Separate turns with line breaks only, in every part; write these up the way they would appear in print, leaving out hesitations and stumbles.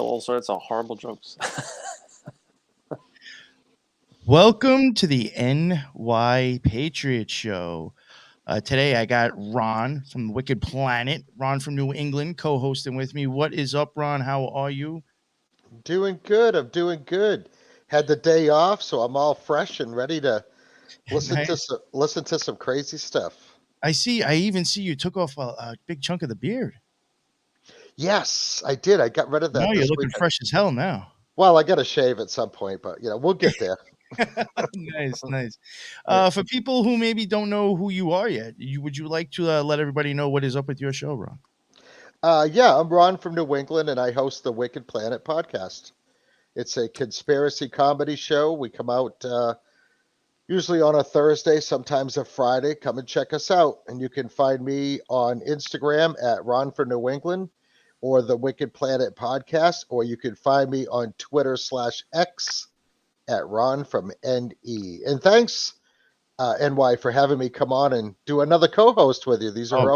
all sorts of horrible jokes.
Welcome to the NY Patriot Show. Today I got Ron from the Wicked Planet, Ron from New England, co-hosting with me. What is up, Ron? How are you?
Doing good. I'm doing good. Had the day off, so I'm all fresh and ready to listen to some crazy stuff.
I even see you took off a big chunk of the beard.
Yes, I did. I got rid of that.
No, you're
this
looking
weekend.
Fresh as hell now.
Well, I got to shave at some point, but we'll get there.
Nice. For people who maybe don't know who you are yet, would you like to let everybody know what is up with your show, Ron?
I'm Ron from New England, and I host the Wicked Planet podcast. It's a conspiracy comedy show. We come out usually on a Thursday, sometimes a Friday. Come and check us out. And you can find me on Instagram at Ron from New England or the Wicked Planet podcast, or you can find me on Twitter/X at Ron from NE. And thanks, NY, for having me come on and do another co-host with you. These are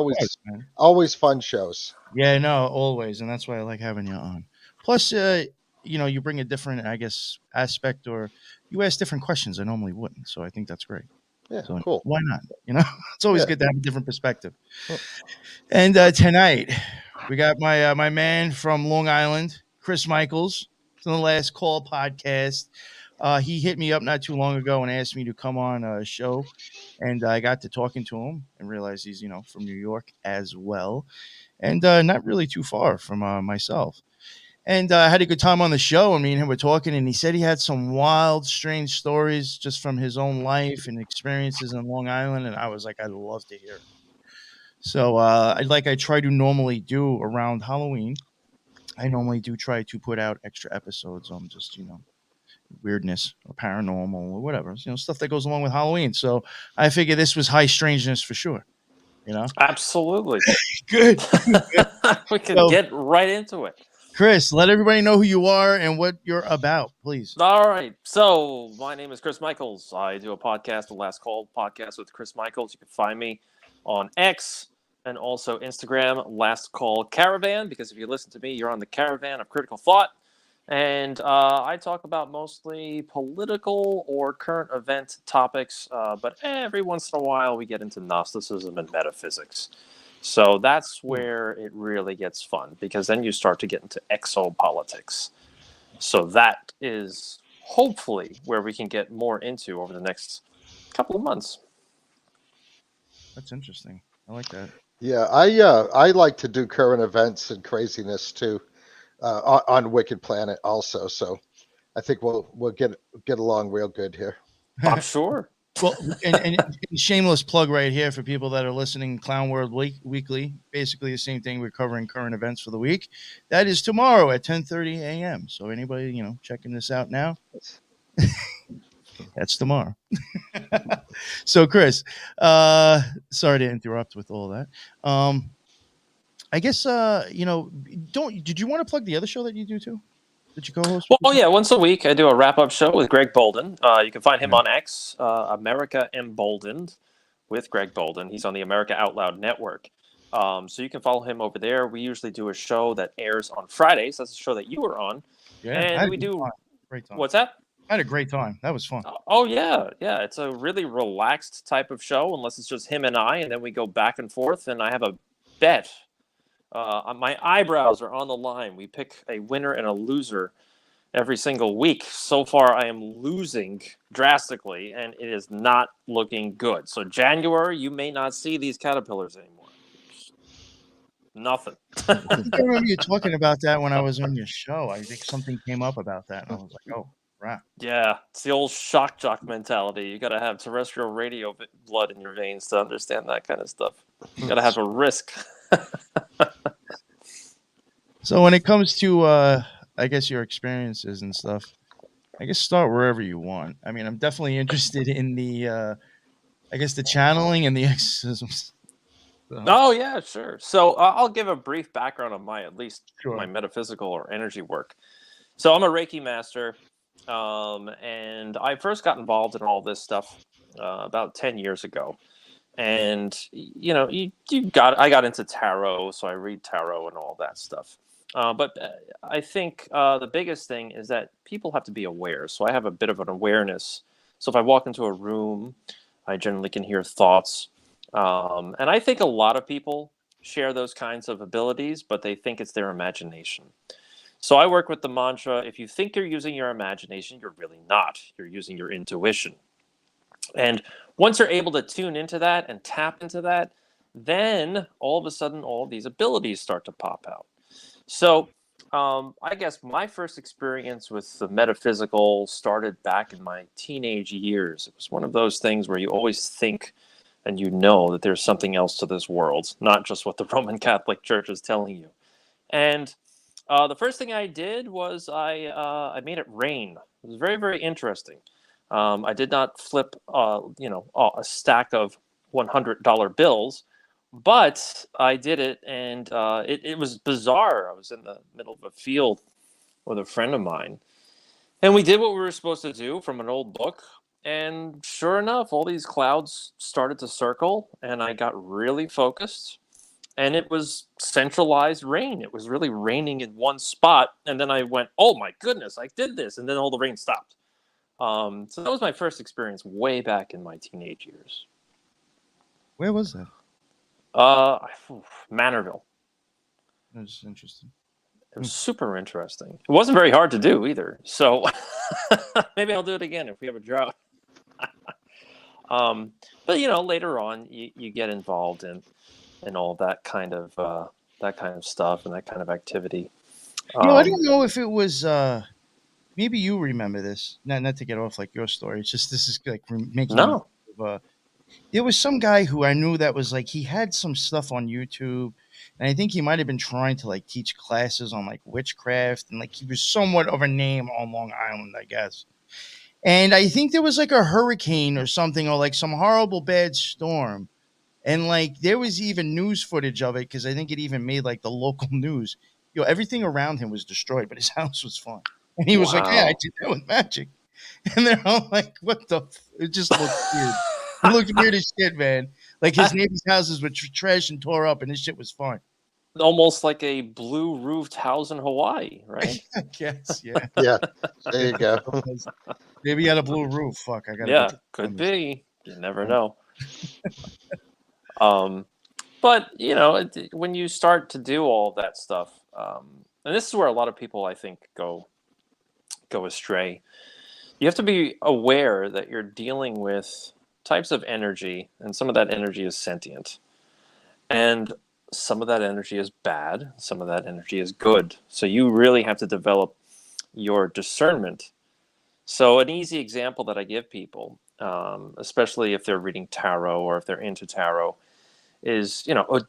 always fun shows.
Yeah, no, always. And that's why I like having you on. Plus, you bring a different, I guess, aspect, or you ask different questions I normally wouldn't. So I think that's great.
Yeah,
so,
cool.
Why not? It's always good to have a different perspective.
Cool.
And tonight, we got my man from Long Island, Chris Michaels, from the Last Call podcast. He hit me up not too long ago and asked me to come on a show. And I got to talking to him and realized he's, from New York as well. And not really too far from myself. And I had a good time on the show. Me and him were talking, and he said he had some wild, strange stories just from his own life and experiences in Long Island. And I was like, I'd love to hear. So I try to normally do around Halloween, I normally do try to put out extra episodes on just, weirdness or paranormal or whatever, stuff that goes along with Halloween. So I figure this was high strangeness for sure.
Absolutely.
Good.
We can get right into it.
Chris, let everybody know who you are and what you're about, please.
All right. So my name is Chris Michaels. I do a podcast, the Last Call podcast with Chris Michaels. You can find me on X and also Instagram, Last Call Caravan, because if you listen to me, you're on the caravan of critical thought. And I talk about mostly political or current event topics, but every once in a while we get into Gnosticism and metaphysics. So that's where it really gets fun, because then you start to get into exopolitics. So that is hopefully where we can get more into over the next couple of months.
That's interesting. I like that.
Yeah, I like to do current events and craziness too on Wicked Planet also. So I think we'll get along real good here.
I'm sure.
Well, and shameless plug right here for people that are listening, Clown World Weekly, basically the same thing. We're covering current events for the week. That is tomorrow at 10:30 a.m. So anybody, checking this out now, that's tomorrow. So Chris, sorry to interrupt with all that. I guess, did you want to plug the other show that you do too? Did you co-host?
Well, yeah, once a week I do a wrap-up show with Greg Bolden. You can find him on X, America Emboldened, with Greg Bolden. He's on the America Out Loud Network. So you can follow him over there. We usually do a show that airs on Fridays. That's the show that you were on.
Yeah,
and we do.
Great time.
What's that?
I had a great time. That was fun.
Oh yeah. It's a really relaxed type of show, unless it's just him and I, and then we go back and forth. And I have a bet. My eyebrows are on the line. We pick a winner and a loser every single week. So far, I am losing drastically, and it is not looking good. So January, you may not see these caterpillars anymore. Nothing.
I remember you talking about that when I was on your show. I think something came up about that, and I was like, oh, crap.
Yeah, it's the old shock jock mentality. You got to have terrestrial radio blood in your veins to understand that kind of stuff. You got to have a risk.
So when it comes to, I guess, your experiences and stuff, I guess start wherever you want. I mean, I'm definitely interested in the, the channeling and the exorcisms.
Oh, yeah, sure. So I'll give a brief background on my metaphysical or energy work. So I'm a Reiki master, and I first got involved in all this stuff about 10 years ago. And, I got into tarot, so I read tarot and all that stuff. But I think the biggest thing is that people have to be aware. So I have a bit of an awareness. So if I walk into a room, I generally can hear thoughts. And I think a lot of people share those kinds of abilities, but they think it's their imagination. So I work with the mantra, if you think you're using your imagination, you're really not. You're using your intuition. And once you're able to tune into that and tap into that, then all of a sudden all of these abilities start to pop out. So I guess my first experience with the metaphysical started back in my teenage years. It was one of those things where you always think and you know that there's something else to this world, not just what the Roman Catholic Church is telling you. And the first thing I did was I made it rain. It was very, very interesting. I did not flip a stack of $100 bills, but I did it, and it was bizarre. I was in the middle of a field with a friend of mine, and we did what we were supposed to do from an old book. And sure enough, all these clouds started to circle, and I got really focused. And it was centralized rain. It was really raining in one spot. And then I went, oh my goodness, I did this. And then all the rain stopped. So that was my first experience way back in my teenage years.
Where was that?
Manorville.
That's interesting.
It was super interesting. It wasn't very hard to do either. So maybe I'll do it again if we have a drought. But later on, you get involved in all that kind of stuff and that kind of activity.
I don't know if it was. Maybe you remember this. Not to get off like your story. It's just this is like making.
No.
There was some guy who I knew that was like he had some stuff on YouTube, and I think he might have been trying to like teach classes on like witchcraft, and like he was somewhat of a name on Long Island, I guess. And I think there was like a hurricane or something, or like some horrible bad storm. And like there was even news footage of it because I think it even made like the local news. Everything around him was destroyed, but his house was fine. And he was like, "Yeah, I did that with magic." And they're all like, "What the?" It just looked weird. It looked weird as shit, man. Like his neighbors' houses were trashed and tore up, and his shit was fine.
Almost like a blue roofed house in Hawaii, right?
I guess, yeah.
Yeah, there you go.
Maybe he had a blue roof. Fuck, I got.
Yeah, could be. You never know. But when you start to do all of that stuff, and this is where a lot of people, I think, go astray. You have to be aware that you're dealing with types of energy, and some of that energy is sentient, and some of that energy is bad, some of that energy is good. So you really have to develop your discernment. So an easy example that I give people, especially if they're reading tarot or if they're into tarot, is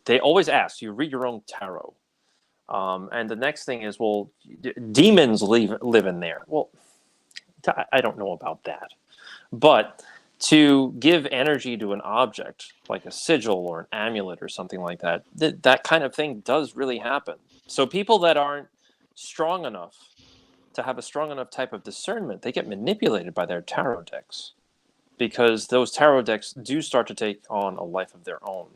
they always ask, you read your own tarot, and the next thing is, well, demons live in there. Well, I don't know about that, but to give energy to an object like a sigil or an amulet or something like that, that kind of thing does really happen. So people that aren't strong enough to have a strong enough type of discernment, they get manipulated by their tarot decks, because those tarot decks do start to take on a life of their own.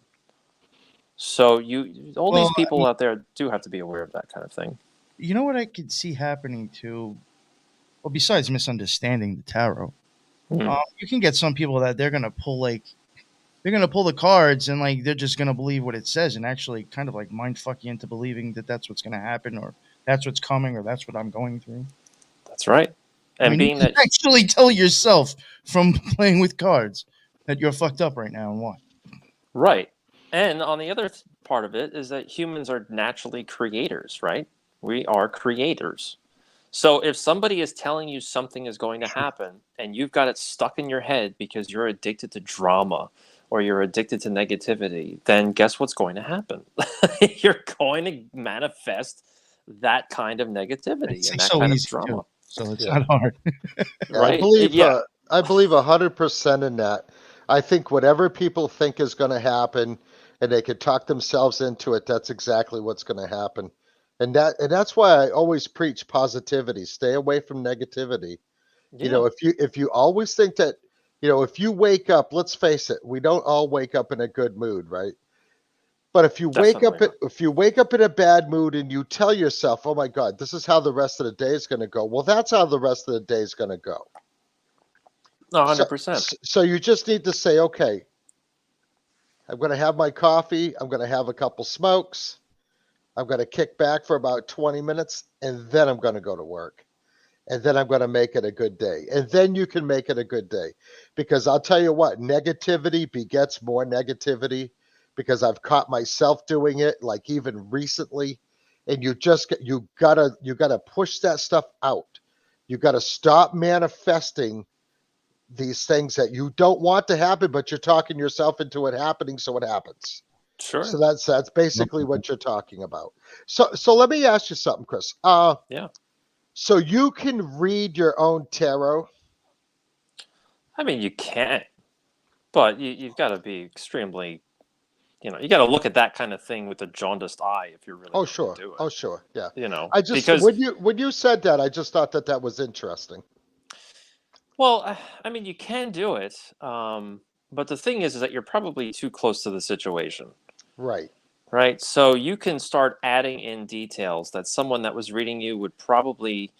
So these people out there do have to be aware of that kind of thing.
You know what I could see happening too? Well, besides misunderstanding the tarot, you can get some people that they're gonna pull the cards and like they're just gonna believe what it says and actually kind of like mind fuck you into believing that that's what's gonna happen or that's what's coming or that's what I'm going through.
That's right. And
you can actually tell yourself from playing with cards that you're fucked up right now and why.
Right. And on the other part of it is that humans are naturally creators, right? We are creators. So if somebody is telling you something is going to happen and you've got it stuck in your head because you're addicted to drama or you're addicted to negativity, then guess what's going to happen? You're going to manifest that kind of negativity and that kind of drama.
Too, so it's not hard.
Right?
I believe 100% in that. I think whatever people think is going to happen and they could talk themselves into it, that's exactly what's going to happen. And that's why I always preach positivity. Stay away from negativity. Yeah. If you always think that, if you wake up, let's face it, we don't all wake up in a good mood, right? But if you wake up
Definitely.
if you wake up in a bad mood and you tell yourself, "Oh my God, this is how the rest of the day is going to go," well, that's how the rest of the day is going to go.
No,
So,
100%.
so you just need to say, "Okay, I'm going to have my coffee. I'm going to have a couple smokes. I'm going to kick back for about 20 minutes, and then I'm going to go to work. And then I'm going to make it a good day. And then you can make it a good day. Because I'll tell you what, negativity begets more negativity because I've caught myself doing it like even recently. And you gotta push that stuff out. You gotta stop manifesting these things that you don't want to happen, but you're talking yourself into it happening, so it happens.
Sure.
So that's basically what you're talking about. So let me ask you something, Chris.
Yeah.
So you can read your own tarot?
I mean, you can, but you've got to be extremely, you got to look at that kind of thing with a jaundiced eye if you're really
Oh,
going to
sure.
do
Oh,
it.
sure. Yeah.
You
I just
because,
when you said that, I just thought that was interesting.
well, I mean, you can do it, but the thing is that you're probably too close to the situation,
Right.
right? So you can start adding in details that someone that was reading you would probably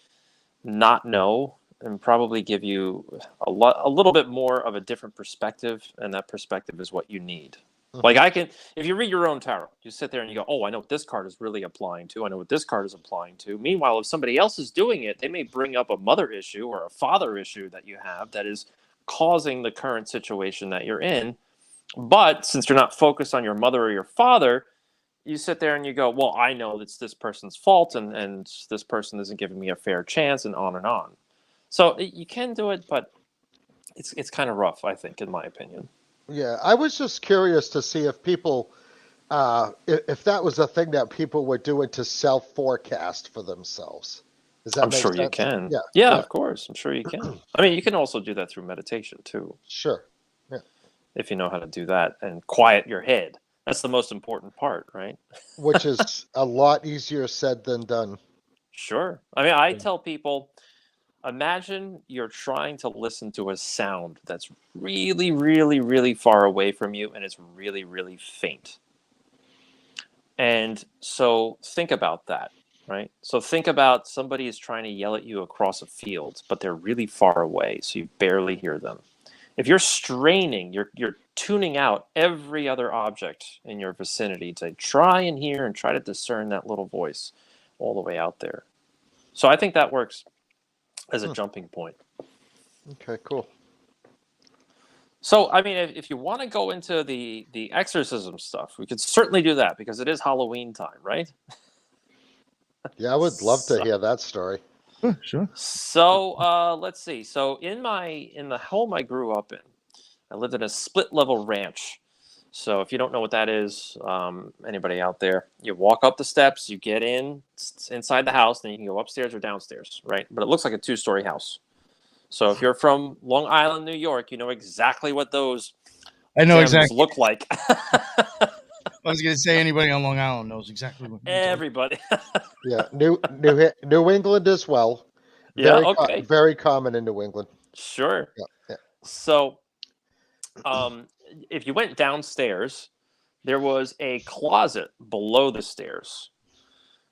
not know and probably give you a little bit more of a different perspective, and that perspective is what you need. Like,
Mhm.
if you read your own tarot, you sit there and you go, oh, I know what this card is really applying to. I know what this card is applying to. Meanwhile, if somebody else is doing it, they may bring up a mother issue or a father issue that you have that is causing the current situation that you're in. But since you're not focused on your mother or your father, you sit there and you go, well, I know it's this person's fault, and this person isn't giving me a fair chance, and on and on. So you can do it, but it's kind of rough, I think, in my opinion.
Yeah, I was just curious to see if people if that was a thing that people were doing to self forecast for themselves. Does that
I'm
make
sure you
sense?
can.
Yeah.
Yeah,
Yeah.
of course. I'm sure you can. I mean, you can also do that through meditation too,
Sure. Yeah.
if you know how to do that and quiet your head. That's the most important part, right?
Which is a lot easier said than done.
Sure. I mean, I
Yeah.
tell people, imagine you're trying to listen to a sound that's really, really, really far away from you, and it's really, really faint. And so think about that, right? So think about somebody is trying to yell at you across a field, but they're really far away, so you barely hear them. If you're straining, you're tuning out every other object in your vicinity to try and hear and try to discern that little voice all the way out there. So I think that works as a
Hmm.
jumping point.
Okay, cool.
So I mean, if you want to go into the exorcism stuff, we could certainly do that because it is Halloween time, right?
Yeah, I would love to
So,
hear that story.
Sure.
let's see. So in the home I grew up in, I lived in a split level ranch. So if you don't know what that is, anybody out there, you walk up the steps, you get inside the house, then you can go upstairs or downstairs, right? But it looks like a 2-story house. So if you're from Long Island, New York, you know exactly what those
I know
gems
exactly.
look like.
I was going to say anybody on Long Island knows exactly what you're talking
Everybody.
Yeah, New England as well.
Yeah,
Very
okay.
very common in New England.
Sure.
Yeah, yeah.
So um, if you went downstairs, there was a closet below the stairs.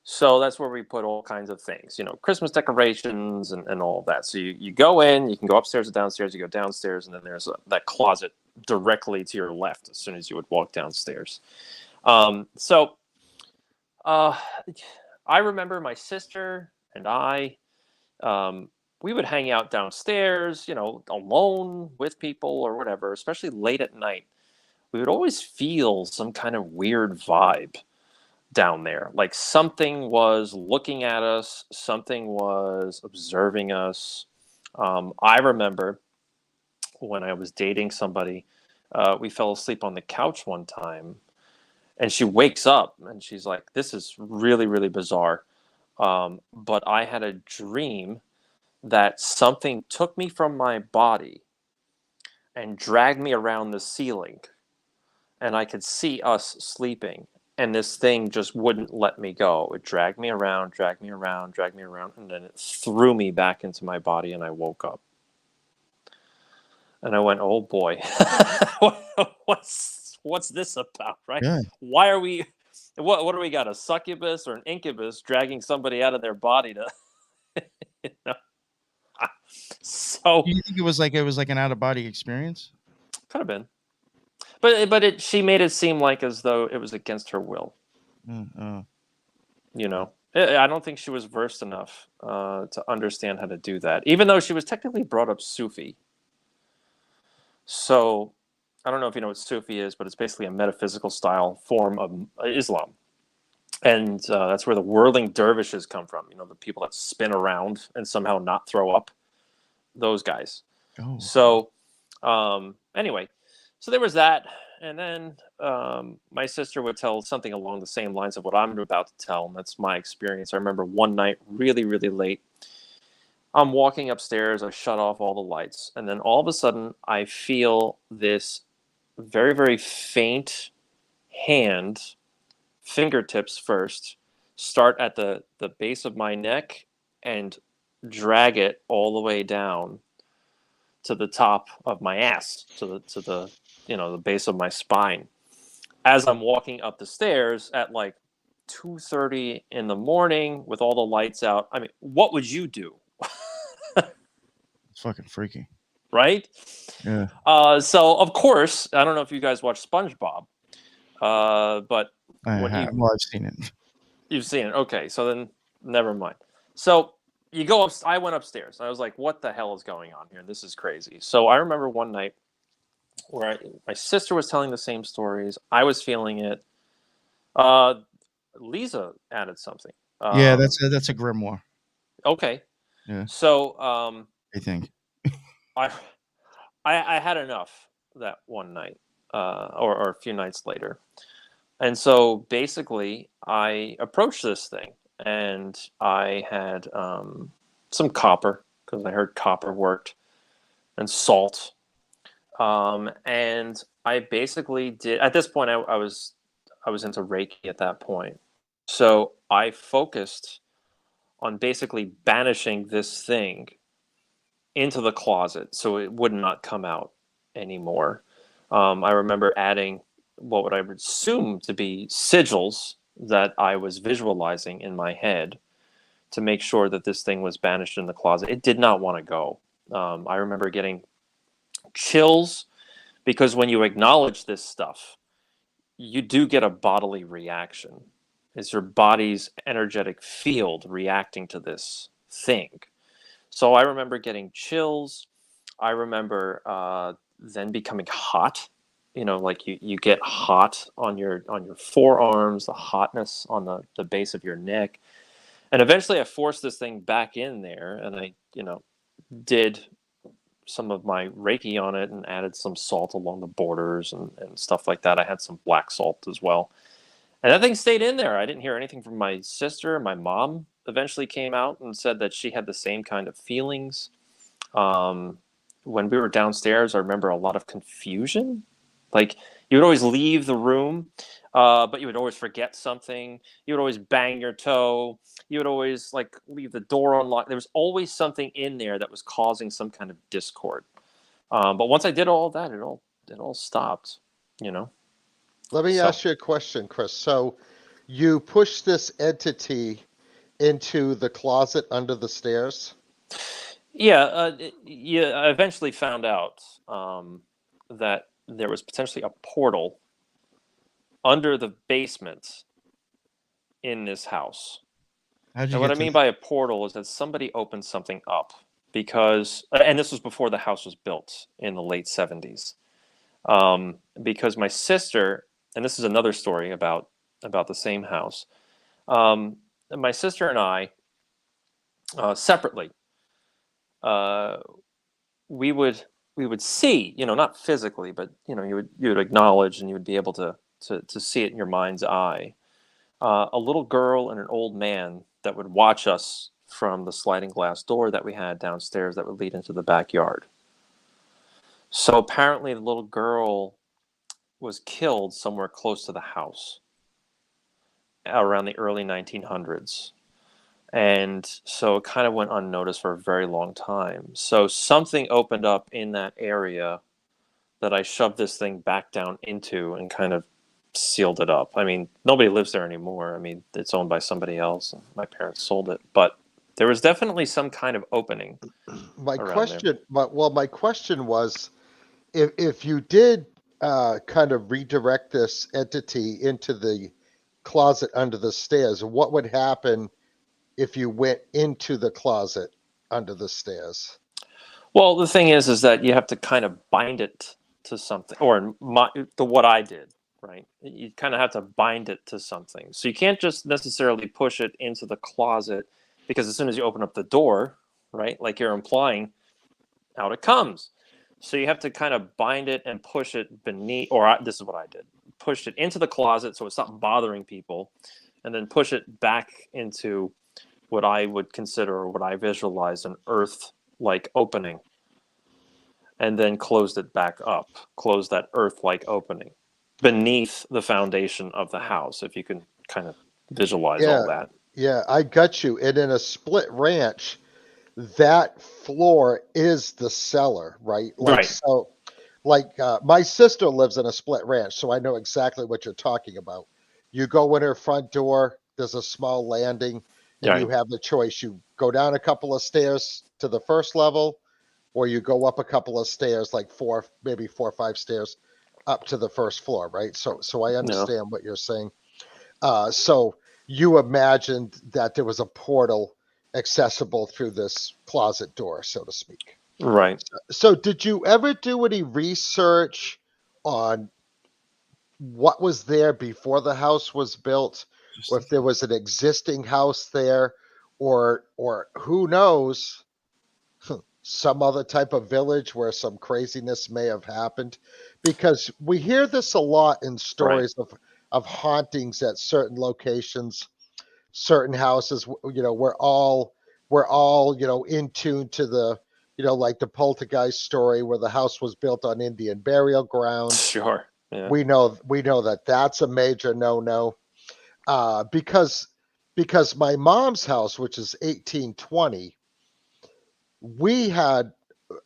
So that's where we put all kinds of things, Christmas decorations and all of that. So you go in, you can go upstairs or downstairs, you go downstairs, and then there's that closet directly to your left as soon as you would walk downstairs. So I remember my sister and I, we would hang out downstairs, alone with people or whatever, especially late at night. We would always feel some kind of weird vibe down there. Like something was looking at us, something was observing us. I remember when I was dating somebody, we fell asleep on the couch one time, and she wakes up and she's like, "This is really, really bizarre." But I had a dream that something took me from my body and dragged me around the ceiling, and I could see us sleeping. And this thing just wouldn't let me go. It dragged me around, dragged me around, dragged me around, and then it threw me back into my body, and I woke up. And I went, "Oh boy, what's what's this about, right?
Yeah.
Why are we? What do we got? A succubus or an incubus dragging somebody out of their body to? You know? So
Do you think it was like an out of body experience?
could have been, but she made it seem like as though it was against her will. You know, I don't think she was versed enough to understand how to do that, even though she was technically brought up Sufi. So I don't know if you know what Sufi is, but it's basically a metaphysical style form of Islam. And that's where the whirling dervishes come from. You know, the people that spin around and somehow not throw up. Those guys.
Oh.
So anyway, so there was that. And then my sister would tell something along the same lines of what I'm about to tell. And that's my experience. I remember one night, really, really late. I'm walking upstairs. I shut off all the lights. And then all of a sudden, I feel this very, very faint hand, fingertips first, start at the base of my neck and drag it all the way down to the top of my ass, to the the base of my spine. As I'm walking up the stairs at like 2:30 in the morning with all the lights out. I mean, what would you do?
It's fucking freaky.
Right?
Yeah.
So of course, I don't know if you guys watch SpongeBob, but
Well, I've seen it.
you've seen it. Okay, so then never mind. So you go up. I went upstairs. I was like, "What the hell is going on here? This is crazy." So I remember one night where my sister was telling the same stories. I was feeling it. Lisa added something.
Yeah, that's a grimoire.
Okay.
Yeah.
So
I think.
I had enough that one night, or a few nights later, and so basically I approached this thing, and I had some copper because I heard copper worked, and salt, and I basically did. At this point, I was into Reiki at that point, so I focused on basically banishing this thing into the closet so it would not come out anymore. I remember adding what would I assume to be sigils that I was visualizing in my head to make sure that this thing was banished in the closet. It did not want to go. I remember getting chills because when you acknowledge this stuff, you do get a bodily reaction. It's your body's energetic field reacting to this thing. So I remember getting chills. I remember then becoming hot. You know, like you get hot on your forearms, the hotness on the base of your neck. And eventually I forced this thing back in there and I, did some of my Reiki on it and added some salt along the borders and stuff like that. I had some black salt as well. And that thing stayed in there. I didn't hear anything from my sister. My mom eventually came out and said that she had the same kind of feelings. When we were downstairs, I remember a lot of confusion. Like you would always leave the room, but you would always forget something. You would always bang your toe. You would always like leave the door unlocked. There was always something in there that was causing some kind of discord. But once I did all that, it all stopped.
Let me ask you a question, Chris. So you pushed this entity into the closet under the stairs?
Yeah, I eventually found out that there was potentially a portal under the basement in this house.
How'd you
And what I
get
mean by a portal is that somebody opened something up because, and this was before the house was built in the late 70s, because my sister, and this is another story about the same house, my sister and I, separately, we would see, not physically, but you would acknowledge and you would be able to see it in your mind's eye, a little girl and an old man that would watch us from the sliding glass door that we had downstairs that would lead into the backyard. So apparently the little girl was killed somewhere close to the house around the early 1900s. And so it kind of went unnoticed for a very long time. So something opened up in that area that I shoved this thing back down into and kind of sealed it up. I mean, nobody lives there anymore. I mean, it's owned by somebody else. And my parents sold it, but there was definitely some kind of opening around there.
My question was, if you did kind of redirect this entity into the closet under the stairs, what would happen if you went into the closet under the stairs?
Well, the thing is that you have to kind of bind it to something, or what I did, right? You kind of have to bind it to something. So you can't just necessarily push it into the closet, because as soon as you open up the door, right, like you're implying, out it comes. So you have to kind of bind it and push it beneath, this is what I did. Pushed it into the closet so it stopped bothering people, and then push it back into what I would consider, or what I visualize, an earth-like opening, and then closed it back up. Closed that earth-like opening beneath the foundation of the house, if you can kind of visualize all that.
Yeah, I got you. And in a split ranch, that floor is the cellar, right?
Right.
So, my sister lives in a split ranch, so I know exactly what you're talking about. You go in her front door, there's a small landing, and
Right.
you have the choice. You go down a couple of stairs to the first level, or you go up a couple of stairs, like maybe 4 or 5 stairs up to the first floor, right? So I understand what you're saying. So you imagined that there was a portal accessible through this closet door, so to speak.
Right.
So did you ever do any research on what was there before the house was built, or if there was an existing house there, or who knows, some other type of village where some craziness may have happened? Because we hear this a lot in stories of hauntings at certain locations, certain houses. We're all in tune to the, like the poltergeist story where the house was built on Indian burial ground.
Sure. Yeah.
We know that that's a major no because my mom's house, which is 1820, we had,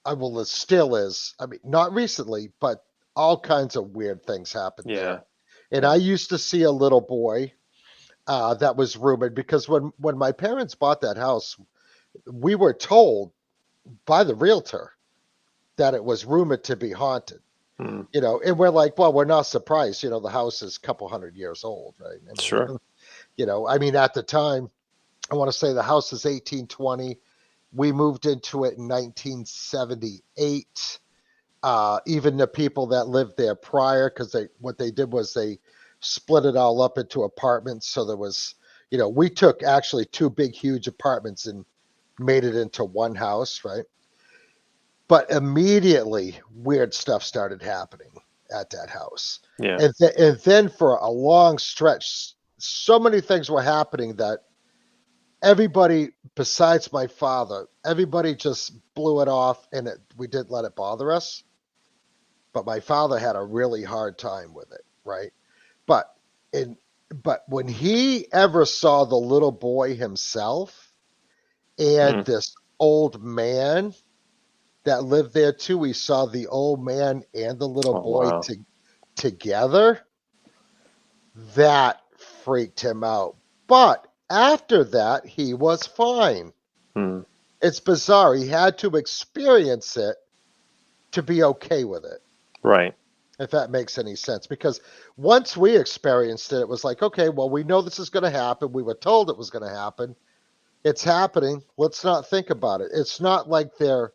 well, it still is. I mean, not recently, but all kinds of weird things happened there. And I used to see a little boy that was rumored, because when my parents bought that house, we were told by the realtor that it was rumored to be haunted. And we're like, well, we're not surprised. The house is a couple hundred years old, right? I mean,
Sure.
I mean, at the time, I want to say the house is 1820. We moved into it in 1978. Even the people that lived there prior, because what they did was they split it all up into apartments. So there was, we took actually 2 big, huge apartments and made it into one house, right? But immediately weird stuff started happening at that house.
Yeah.
And then for a long stretch, so many things were happening that everybody besides my father, everybody just blew it off, and we didn't let it bother us. But my father had a really hard time with it, right? But when he ever saw the little boy himself and this old man that lived there too, he saw the old man and the little boy together. That freaked him out. But after that, he was fine. It's bizarre. He had to experience it to be okay with it.
Right.
If that makes any sense. Because once we experienced it, it was like, okay, well, we know this is going to happen. We were told it was going to happen. It's happening. Let's not think about it. It's not like they're,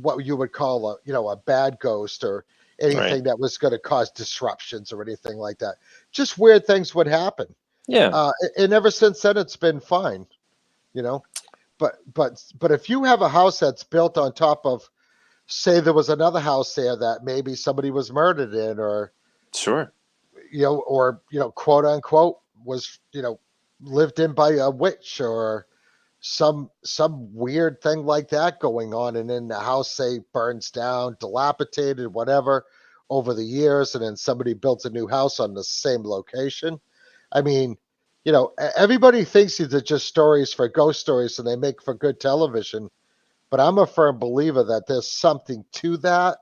what you would call a bad ghost or anything that was going to cause disruptions or anything like that. Just weird things would happen.
Yeah.
And ever since then, it's been fine, But if you have a house that's built on top of, say, there was another house there that maybe somebody was murdered in, or
Sure.
Quote unquote was, lived in by a witch, or some weird thing like that going on, and then the house, say, burns down, dilapidated, whatever, over the years, and then somebody built a new house on the same location. I mean, everybody thinks these are just stories for ghost stories and they make for good television, but I'm a firm believer that there's something to that.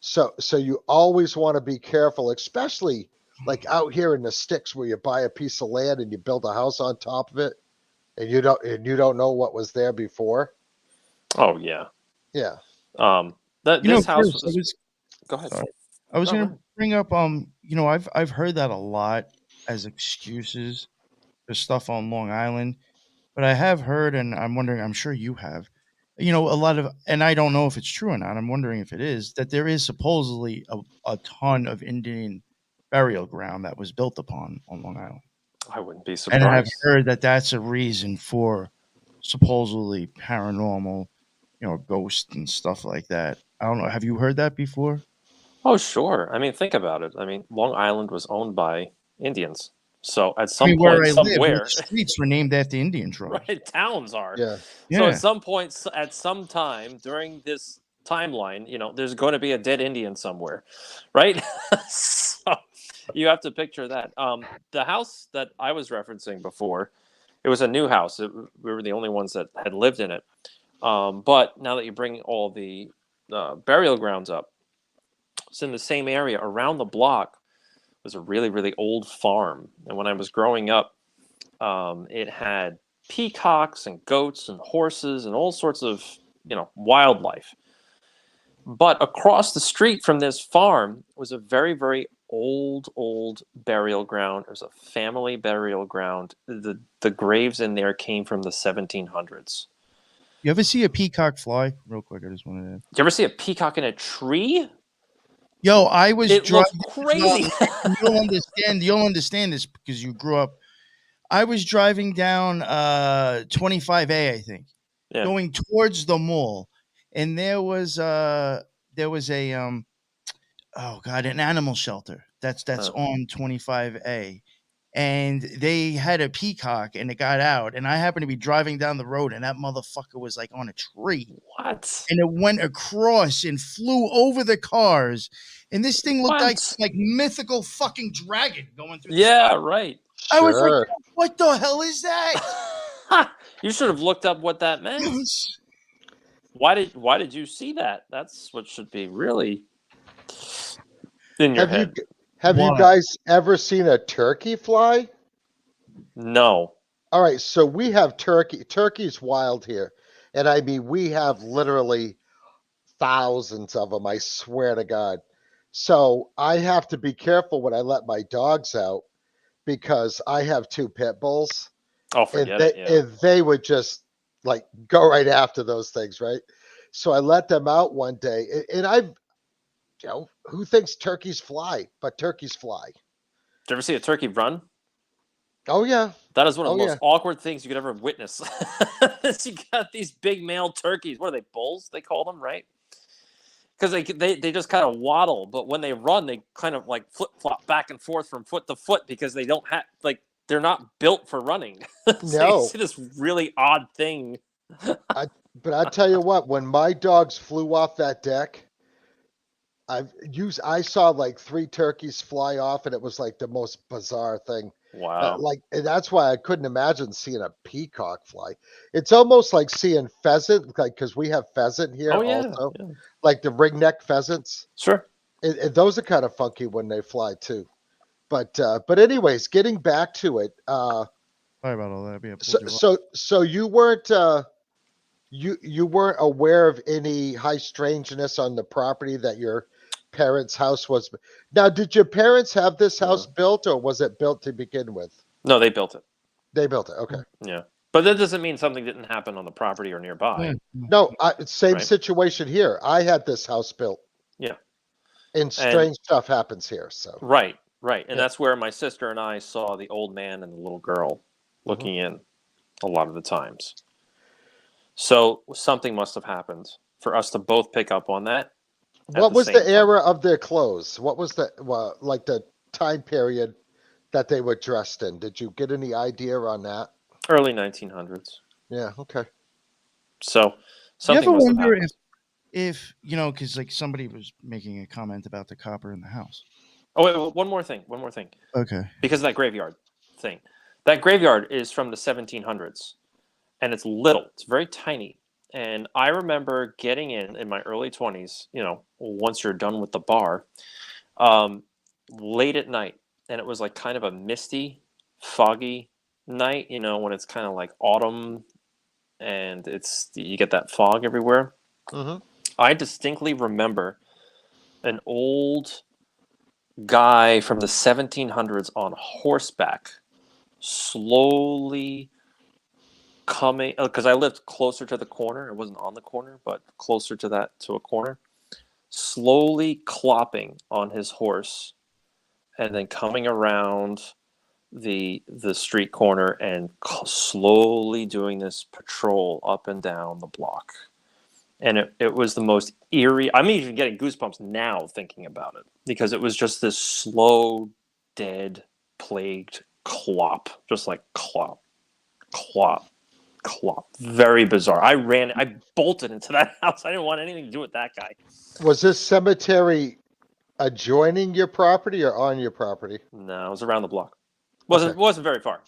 So you always want to be careful, especially like out here in the sticks where you buy a piece of land and you build a house on top of it, and you don't know what was there before.
Oh yeah.
Yeah.
This house
Chris,
was. Go ahead.
sorry. I was
No, go
going to
ahead.
bring up, I've heard that a lot as excuses for stuff on Long Island, but I have heard, and I'm wondering, I'm sure you have, a lot of, and I don't know if it's true or not. I'm wondering if it is, that there is supposedly a ton of Indian burial ground that was built upon on Long Island.
I wouldn't be
And I've
surprised.
heard that that's a reason for supposedly paranormal, ghosts and stuff like that. I don't know. Have you heard that before?
Oh, sure. I mean, think about it. I mean, Long Island was owned by Indians. So at
I
some
mean, where
point,
I live, all
somewhere,
the streets were named after Indian tribes.
right, towns are.
Yeah.
So
Yeah.
at some point, at some time during this timeline, there's going to be a dead Indian somewhere, right? So you have to picture that. The house that I was referencing before, it was a new house. We were the only ones that had lived in it. But now that you bring all the burial grounds up, it's in the same area. Around the block was a really, really old farm. And when I was growing up, it had peacocks and goats and horses and all sorts of, wildlife. But across the street from this farm was a very, very old burial ground. It was a family burial ground. The graves in there came from the 1700s.
You ever see a peacock fly? Real quick, I just wanted to.
Did you ever see a peacock in a tree?
Yo, I was
It
driving.
looked crazy.
You'll understand. You'll understand this because you grew up. I was driving down 25A, I think,
Yeah.
going towards the mall, and there was a oh god, an animal shelter that's
Oh.
on 25A, and they had a peacock, and it got out, and I happened to be driving down the road, and that motherfucker was like on a tree.
What?
And it went across and flew over the cars, and this thing looked like
What?
mythical fucking dragon going through.
Yeah, right.
I was like,
Sure.
what the hell is that?
You should have looked up what that meant. Why did you see that? That's what should be really in your head.
Have you
Why?
guys ever seen a turkey fly?
No.
All right, so we have turkey. Turkey's wild here. And I mean, we have literally thousands of them, I swear to God. So I have to be careful when I let my dogs out because I have 2 pit bulls.
Oh,
And
forget
they,
it. Yeah.
and they would just like go right after those things, right? So I let them out one day. And I've, who thinks turkeys fly? But turkeys fly.
Did you ever see a turkey run?
Oh, yeah.
That is one of
Oh,
the most
yeah.
awkward things you could ever witness. You got these big male turkeys. What are they, bulls? They call them, right? Because they just kind of waddle, but when they run, they kind of like flip flop back and forth from foot to foot because they don't have they're not built for running. So
No.
you see this really odd thing.
But I tell you what, when my dogs flew off that deck, I saw like 3 turkeys fly off, and it was like the most bizarre thing.
Wow.
And that's why I couldn't imagine seeing a peacock fly. It's almost like seeing pheasant, like because we have pheasant here
Oh yeah.
also,
Yeah.
like the ringneck pheasants.
Sure.
Those are kind of funky when they fly too. But anyways, getting back to it.
Sorry about all that. Yeah,
So you weren't you weren't aware of any high strangeness on the property that your parents' house was. Now, did your parents have this house built, or was it built to begin with?
No, they built it.
They built it. Okay.
Yeah. But that doesn't mean something didn't happen on the property or nearby.
No, same
Right.
situation here. I had this house built.
Yeah.
And strange stuff happens here. So
Right. And
Yeah.
that's where my sister and I saw the old man and the little girl looking in a lot of the times. So something must have happened for us to both pick up on that.
what was the era of their clothes? What was like the time period that they were dressed in? Did you get any idea on that?
Early 1900s.
Yeah. Okay.
So
you
something
ever
must have
wonder
happened.
if because like somebody was making a comment about the copper in the house.
Oh, wait, one more thing.
Okay.
Because of that graveyard thing. That graveyard is from the 1700s, and it's little. It's very tiny, And I remember getting in my early 20s, once you're done with the bar, late at night. And it was like kind of a misty, foggy night, when it's kind of like autumn and you get that fog everywhere.
Mm-hmm.
I distinctly remember an old guy from the 1700s on horseback slowly coming, because I lived closer to the corner. It wasn't on the corner, but closer to a corner, slowly clopping on his horse and then coming around the street corner and slowly doing this patrol up and down the block. And it was the most eerie. I'm even getting goosebumps now thinking about it, because it was just this slow, dead, plagued clop, just like clop, clop, clop. Very bizarre. I bolted into that house. I didn't want anything to do with that guy.
Was this cemetery adjoining your property or on your property?
No, it was around the block. Wasn't very far.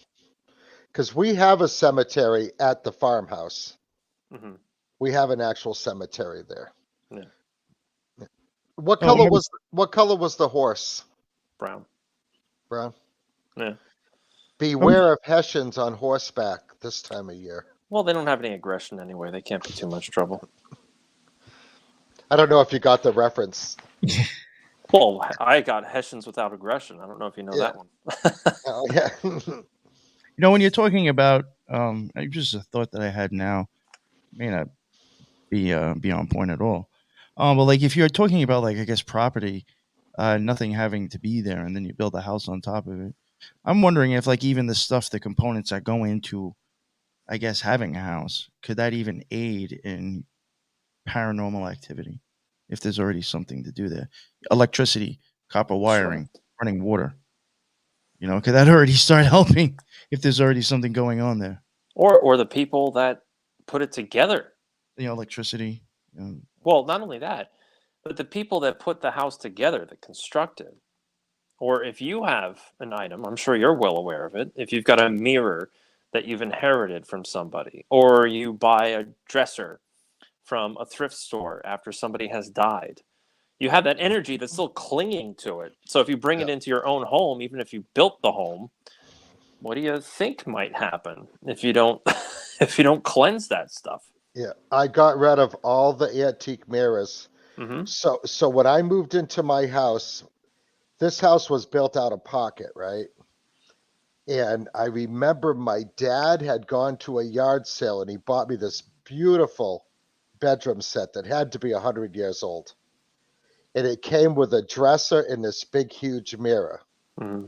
Because we have a cemetery at the farmhouse.
Mm-hmm.
We have an actual cemetery there.
Yeah.
What color was the horse?
Brown.
Brown.
Yeah.
Beware of Hessians on horseback this time of year.
Well, they don't have any aggression anyway. They can't be too much trouble.
I don't know if you got the reference.
Well, I got Hessians without aggression. I don't know if you know that one.
Oh, yeah.
When you're talking about, just a thought that I had now, may not be on point at all. But like if you're talking about like, I guess, property, nothing having to be there, and then you build a house on top of it. I'm wondering if like even the components that go into, I guess, having a house, could that even aid in paranormal activity? If there's already something to do there, electricity, copper wiring, running water, could that already start helping if there's already something going on there?
Or the people that put it together.
Electricity.
Well, not only that, but the people that put the house together, that construct it. Or if you have an item, I'm sure you're well aware of it. If you've got a mirror that you've inherited from somebody, or you buy a dresser from a thrift store after somebody has died, you have that energy that's still clinging to it. So if you bring it into your own home, even if you built the home, what do you think might happen if you don't cleanse that stuff?
Yeah, I got rid of all the antique mirrors.
Mm-hmm.
So when I moved into my house, this house was built out of pocket, right? And I remember my dad had gone to a yard sale and he bought me this beautiful bedroom set that had to be 100 years old. And it came with a dresser and this big, huge mirror.
Mm-hmm.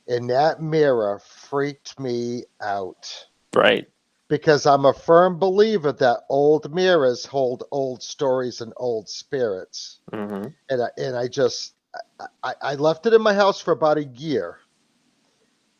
And that mirror freaked me out.
Right.
Because I'm a firm believer that old mirrors hold old stories and old spirits.
Mm-hmm.
And I left it in my house for about a year.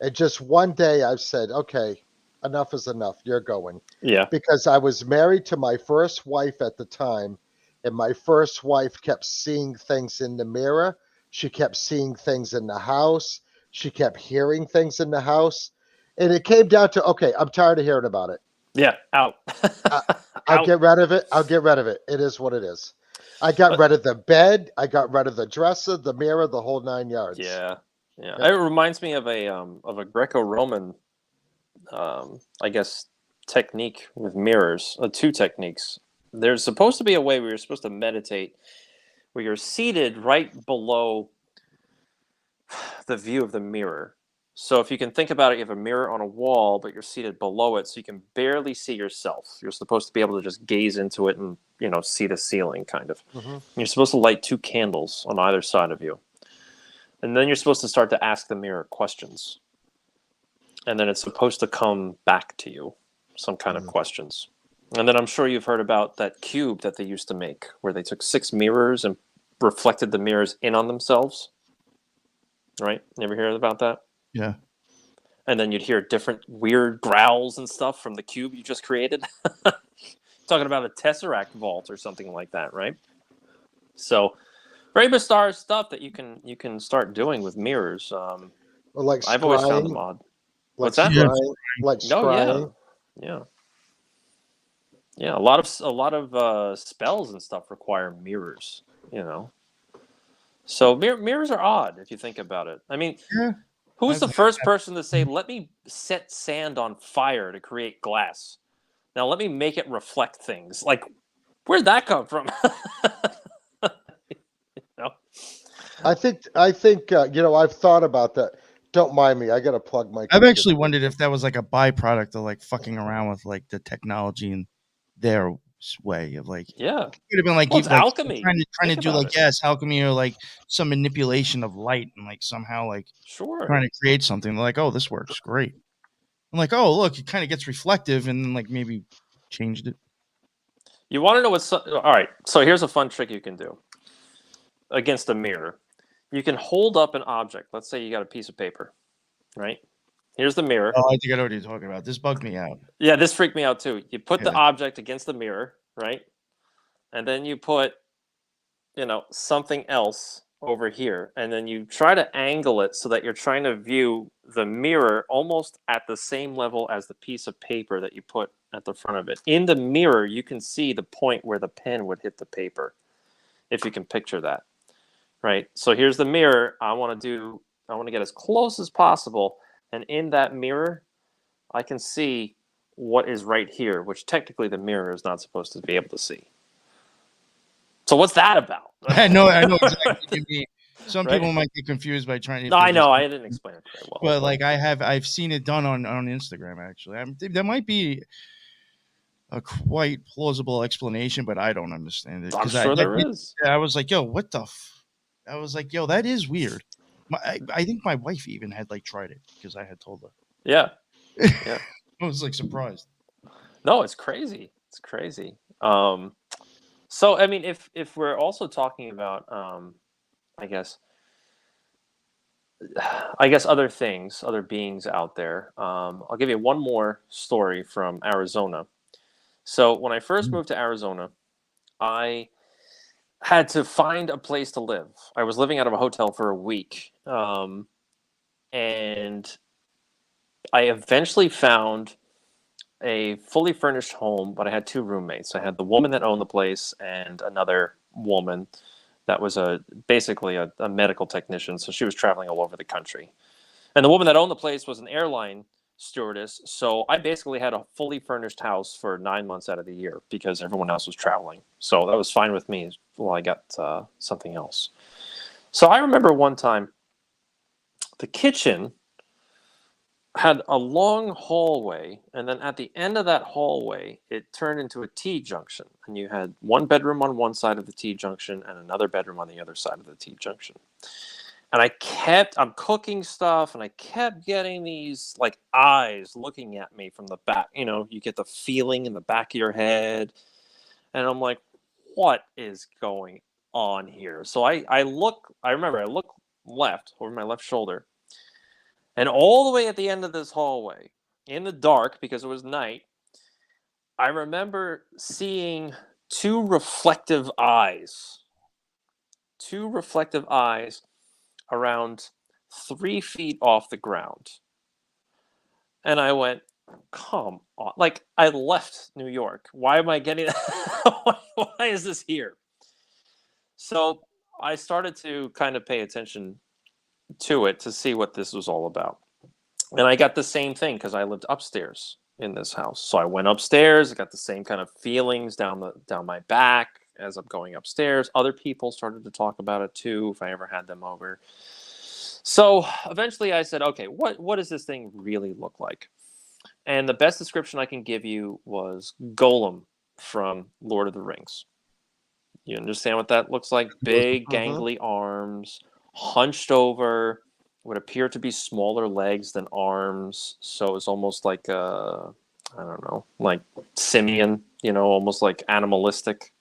And just one day I said, okay, enough is enough. You're going.
Yeah.
Because I was married to my first wife at the time. And my first wife kept seeing things in the mirror. She kept seeing things in the house. She kept hearing things in the house. And it came down to, okay, I'm tired of hearing about it.
Yeah, out.
I'll get rid of it. I'll get rid of it. It is what it is. I got rid of the bed. I got rid of the dresser, the mirror, the whole 9 yards.
Yeah. It reminds me of a Greco-Roman, I guess, technique with mirrors. Two techniques. There's supposed to be a way where you're supposed to meditate, where you're seated right below the view of the mirror. So if you can think about it, you have a mirror on a wall, but you're seated below it, so you can barely see yourself. You're supposed to be able to just gaze into it and, see the ceiling, kind of.
Mm-hmm.
You're supposed to light 2 candles on either side of you. And then you're supposed to start to ask the mirror questions. And then it's supposed to come back to you, some kind of questions. And then I'm sure you've heard about that cube that they used to make, where they took 6 mirrors and reflected the mirrors in on themselves. Right? You ever hear about that?
Yeah.
And then you'd hear different weird growls and stuff from the cube you just created. Talking about a Tesseract vault or something like that, right? So, very bizarre stuff that you can start doing with mirrors.
Or like
I've always found them odd. What's that?
Like scrying.
Yeah. Yeah, a lot of spells and stuff require mirrors. You know, so mirrors are odd if you think about it. I mean,
Yeah.
who was
I've,
the first person to say, "Let me set sand on fire to create glass"? Now let me make it reflect things. Like, where'd that come from? No?
I think I've thought about that. Don't mind me. I got to plug my
I've
computer.
actually wondered if that was like a byproduct of like fucking around with like the technology and their way of like
Yeah.
could have been like
Well, it's
like
alchemy.
trying to
Think
do
about
like
it.
alchemy or like some manipulation of light and like somehow like
Sure.
trying to create something. They're like, oh, this works great. I'm like, oh, look, it kind of gets reflective, and then like maybe changed it.
You want to know what's all right? So here's a fun trick you can do against a mirror. You can hold up an object. Let's say you got a piece of paper, right? Here's the mirror.
Oh, I think I know what you're talking about. This bugged me out.
Yeah, this freaked me out too. You put the
Yeah.
object against the mirror, right? And then you put, something else over here. And then you try to angle it so that you're trying to view the mirror almost at the same level as the piece of paper that you put at the front of it. In the mirror, you can see the point where the pen would hit the paper, if you can picture that. Right? So here's the mirror. I want to get as close as possible. And in that mirror, I can see what is right here, which technically the mirror is not supposed to be able to see. So what's that about?
I know exactly what you mean. Some
Right?
people might get confused by trying to.
No, I know. I didn't explain it very well.
But like I've seen it done on Instagram actually. There might be a quite plausible explanation, but I don't understand it
I'm
because
sure there is.
I was like, yo, what the? I was like, yo, that is weird. I think my wife even had like tried it because I had told her.
Yeah. Yeah.
I was like surprised.
No, it's crazy. It's crazy. So I mean, if we're also talking about, I guess, other things, other beings out there. I'll give you one more story from Arizona. So when I first moved to Arizona, I had to find a place to live. I was living out of a hotel for a week, and I eventually found a fully furnished home, but I had two roommates. I had the woman that owned the place and another woman that was basically a medical technician. So she was traveling all over the country. And the woman that owned the place was an airline stewardess. So I basically had a fully furnished house for 9 months out of the year because everyone else was traveling. So that was fine with me while I got something else. So I remember one time the kitchen had a long hallway, and then at the end of that hallway, it turned into a T junction, and you had one bedroom on one side of the T junction and another bedroom on the other side of the T junction. And I'm cooking stuff, and I kept getting these like eyes looking at me from the back. You get the feeling in the back of your head, and I'm like, what is going on here? So I remember I look left over my left shoulder. And all the way at the end of this hallway, in the dark, because it was night, I remember seeing two reflective eyes around 3 feet off the ground. And I went, come on. Like, I left New York. Why am I getting why is this here? So I started to kind of pay attention to it to see what this was all about. And I got the same thing because I lived upstairs in this house. So I went upstairs. I got the same kind of feelings down my back as I'm going upstairs. Other people started to talk about it too, if I ever had them over. So eventually I said, okay, what does this thing really look like? And the best description I can give you was Golem from Lord of the Rings. You understand what that looks like? Big, gangly arms, hunched over, would appear to be smaller legs than arms. So it's almost like I don't know, like simian, almost like animalistic.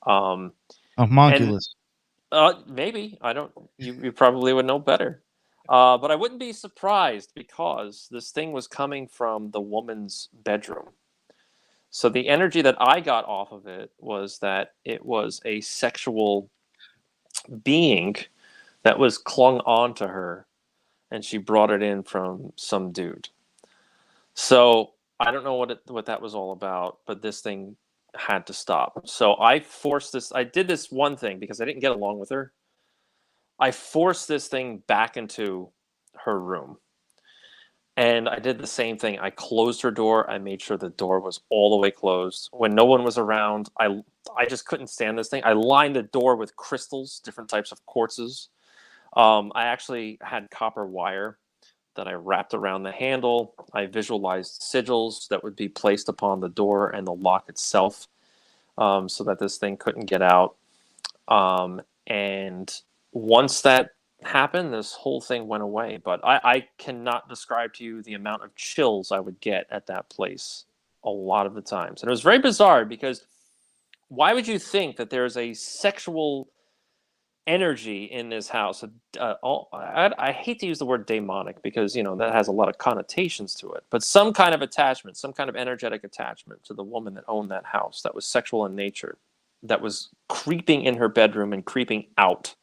Homunculus.
Maybe. I don't. You probably would know better. But I wouldn't be surprised because this thing was coming from the woman's bedroom. So the energy that I got off of it was that it was a sexual being that was clung on to her, and she brought it in from some dude. So I don't know what that was all about, but this thing had to stop. So I forced this. I did this one thing because I didn't get along with her. I forced this thing back into her room. And I did the same thing. I closed her door. I made sure the door was all the way closed. When no one was around, I just couldn't stand this thing. I lined the door with crystals, different types of quartzes. I actually had copper wire that I wrapped around the handle. I visualized sigils that would be placed upon the door and the lock itself, so that this thing couldn't get out. And once that happened, this whole thing went away. But I cannot describe to you the amount of chills I would get at that place a lot of the times. And it was very bizarre because why would you think that there's a sexual energy in this house? I hate to use the word demonic because that has a lot of connotations to it, but some kind of attachment, some kind of energetic attachment to the woman that owned that house that was sexual in nature, that was creeping in her bedroom and creeping out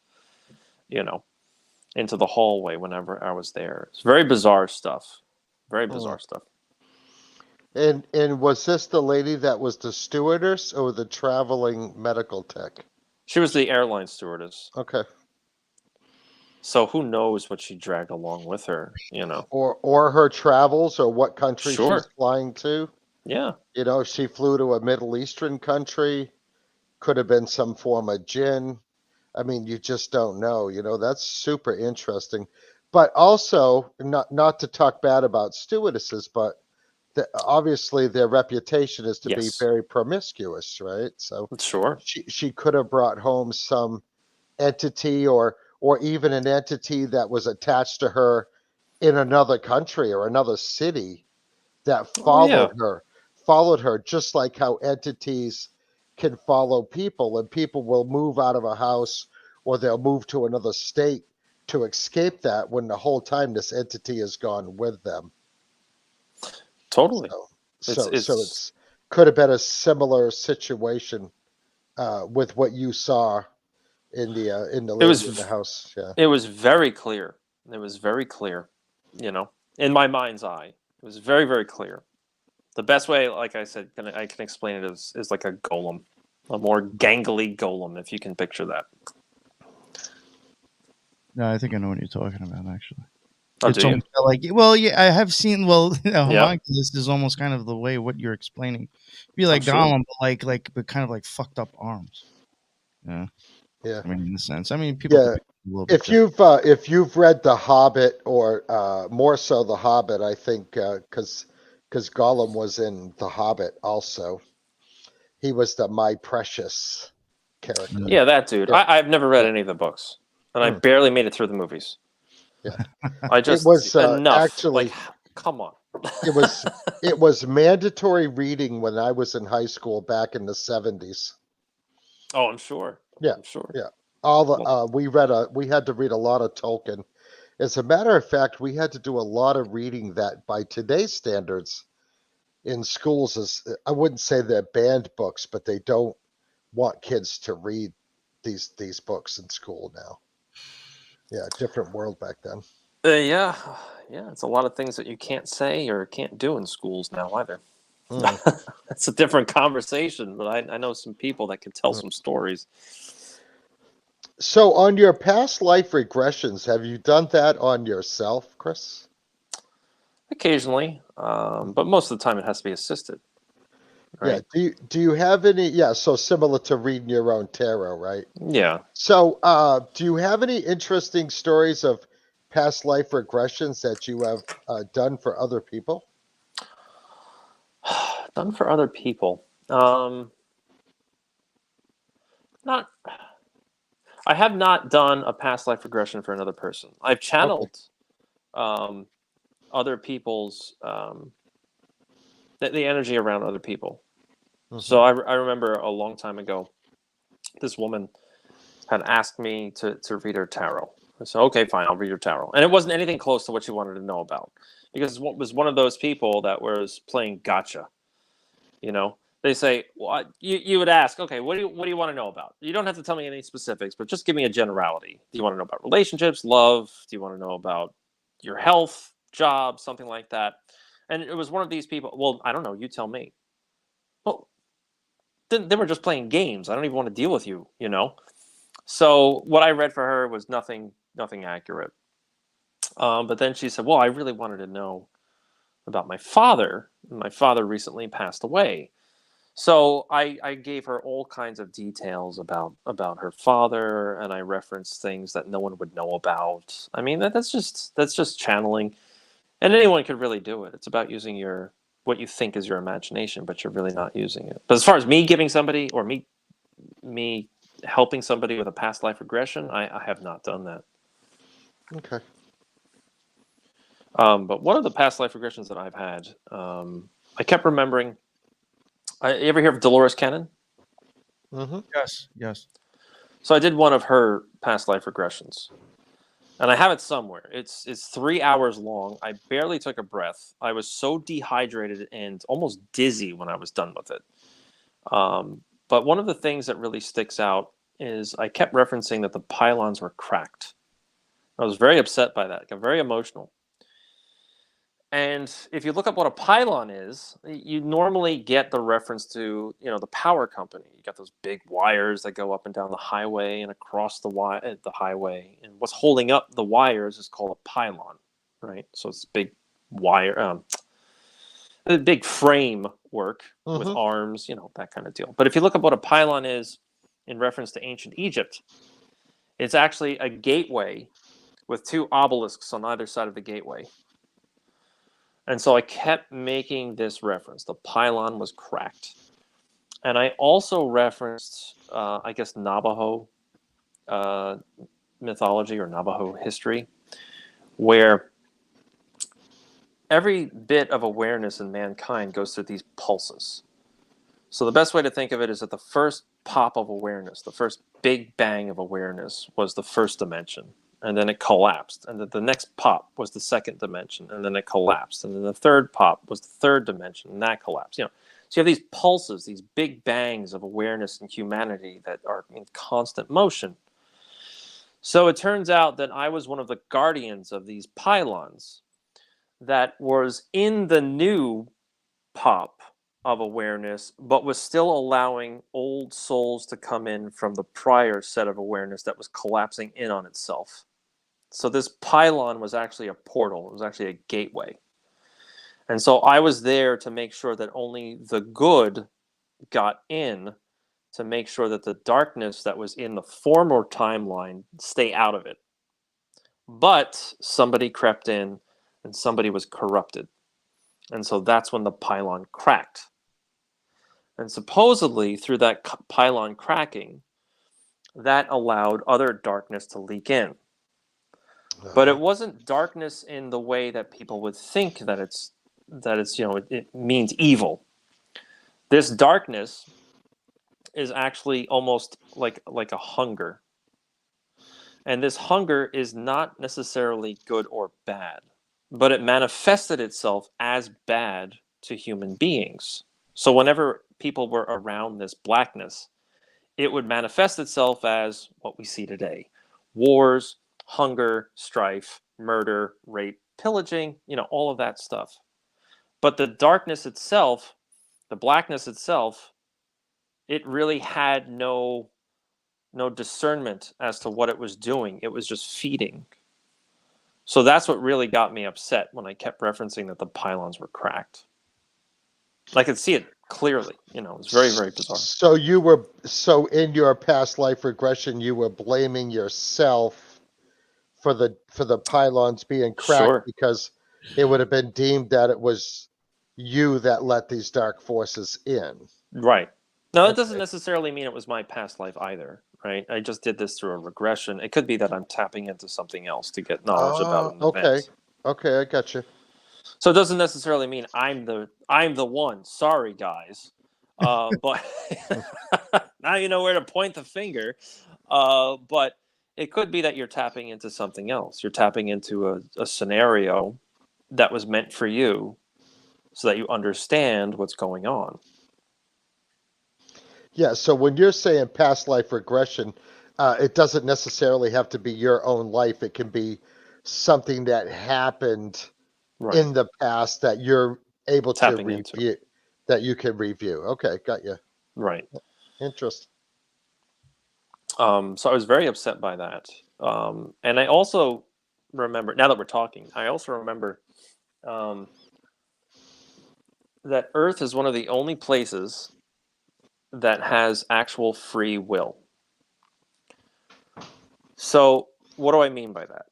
into the hallway whenever I was there. It's very bizarre stuff. Very bizarre stuff.
And was this the lady that was the stewardess or the traveling medical tech?
She was the airline stewardess.
Okay.
So who knows what she dragged along with her,
Or her travels, or what country
Sure.
she's flying to.
Yeah.
If she flew to a Middle Eastern country, could have been some form of jinn. I mean, you just don't know. That's super interesting. But also, not to talk bad about stewardesses, but obviously their reputation is to be
Yes.
very promiscuous, right? So
Sure.
she could have brought home some entity, or even an entity that was attached to her in another country or another city that followed her, just like how entities can follow people, and people will move out of a house or they'll move to another state to escape that when the whole time this entity has gone with them.
Totally.
So it's could have been a similar situation with what you saw in the lady in the house. Yeah.
It was very clear. It was very clear, in my mind's eye. It was very, very clear. The best way, like I said, I can explain it is like a golem, a more gangly golem, if you can picture that.
No, I think I know what you're talking about, actually.
Oh,
It's
do you?
almost like, well, yeah, I have seen. Well,
Yeah.
homunculus is almost kind of the way what you're explaining. Be like
sure.
Gollum, but kind of like fucked up arms. Yeah.
Yeah.
I mean, in a sense. I mean, people.
Yeah. If you've read The Hobbit, or more so The Hobbit, I think, because Gollum was in The Hobbit also. He was the My Precious character.
Yeah, that dude.
Yeah.
I've never read any of the books, and I barely made it through the movies.
Yeah.
I just
it was
enough.
actually.
Like, come on.
It was mandatory reading when I was in high school back in the 70s.
Oh, I'm sure.
Yeah.
I'm sure.
Yeah. We had to read a lot of Tolkien. As a matter of fact, we had to do a lot of reading that by today's standards in schools is, I wouldn't say they're banned books, but they don't want kids to read these books in school now. Yeah, different world back then.
Yeah, it's a lot of things that you can't say or can't do in schools now either. That's a different conversation, but I know some people that can tell some stories.
So on your past life regressions, have you done that on yourself, Chris?
Occasionally, but most of the time it has to be assisted. Right?
Yeah. Do you have any? Yeah. So similar to reading your own tarot, right?
Yeah.
So do you have any interesting stories of past life regressions that you have done for other people?
Done for other people. Not. I have not done a past life regression for another person. I've channeled other people's the energy around other people. Mm-hmm. So I remember a long time ago, this woman had asked me to read her tarot. I said, okay, fine, I'll read your tarot. And it wasn't anything close to what she wanted to know about, because it was one of those people that was playing gotcha. They say, well, you would ask, okay, what do you want to know about? You don't have to tell me any specifics, but just give me a generality. Do you want to know about relationships, love? Do you want to know about your health, job, something like that? And it was one of these people. Well, I don't know. You tell me. Well, they were just playing games. I don't even want to deal with you. So what I read for her was nothing accurate. But then she said, "Well, I really wanted to know about my father. My father recently passed away." So I gave her all kinds of details about her father, and I referenced things that no one would know about. I mean, that's just channeling, and anyone could really do it. It's about using what you think is your imagination, but you're really not using it. But as far as me giving somebody or me helping somebody with a past life regression, I have not done that.
Okay.
But one of the past life regressions that I've had, I kept remembering. You ever hear of Dolores Cannon?
Mm-hmm.
Yes.
So I did one of her past life regressions, and I have it somewhere. It's 3 hours long. I barely took a breath. I was so dehydrated and almost dizzy when I was done with it. But one of the things that really sticks out is I kept referencing that the pylons were cracked. I was very upset by that. I got very emotional. And if you look up what a pylon is, you normally get the reference to, the power company. You got those big wires that go up and down the highway and across the highway. And what's holding up the wires is called a pylon, right? So it's big wire, a big frame work with
Mm-hmm.
arms, that kind of deal. But if you look up what a pylon is in reference to ancient Egypt, it's actually a gateway with two obelisks on either side of the gateway. And so I kept making this reference. The pylon was cracked. And I also referenced, I guess, Navajo mythology or Navajo history, where every bit of awareness in mankind goes through these pulses. So the best way to think of it is that the first pop of awareness, the first big bang of awareness was the first dimension. And then it collapsed. And then the next pop was the second dimension. And then it collapsed. And then the third pop was the third dimension. And that collapsed. So you have these pulses, these big bangs of awareness and humanity that are in constant motion. So it turns out that I was one of the guardians of these pylons that was in the new pop of awareness, but was still allowing old souls to come in from the prior set of awareness that was collapsing in on itself. So this pylon was actually a portal. It was actually a gateway. And so I was there to make sure that only the good got in, to make sure that the darkness that was in the former timeline stay out of it. But somebody crept in and somebody was corrupted. And so that's when the pylon cracked. And supposedly through that pylon cracking, that allowed other darkness to leak in. But it wasn't darkness in the way that people would think that it's it means evil. This darkness is actually almost like a hunger. And this hunger is not necessarily good or bad, but it manifested itself as bad to human beings. So whenever people were around this blackness, it would manifest itself as what we see today: wars, hunger, strife, murder, rape, pillaging, all of that stuff. But the darkness itself, the blackness itself, it really had no discernment as to what it was doing. It was just feeding. So that's what really got me upset when I kept referencing that the pylons were cracked. I could see it clearly. It was very, very bizarre.
So in your past life regression, you were blaming yourself for the pylons being cracked.
Sure.
Because it would have been deemed that it was you that let these dark forces in.
Right. No, that
Okay.
doesn't necessarily mean it was my past life either, right? I just did this through a regression. It could be that I'm tapping into something else to get knowledge about an event.
Okay, I got you.
So it doesn't necessarily mean I'm the one. Sorry, guys. But now you know where to point the finger. But it could be that you're tapping into something else. You're tapping into a scenario that was meant for you so that you understand what's going on.
Yeah, so when you're saying past life regression, it doesn't necessarily have to be your own life. It can be something that happened
Right.
in the past that you're able
Tapping
to
into.
review, that you can review. Okay, got you.
Right.
Interesting.
So I was very upset by that. And I also remember, now that we're talking, I also remember um, that Earth is one of the only places that has actual free will. So, what do I mean by that?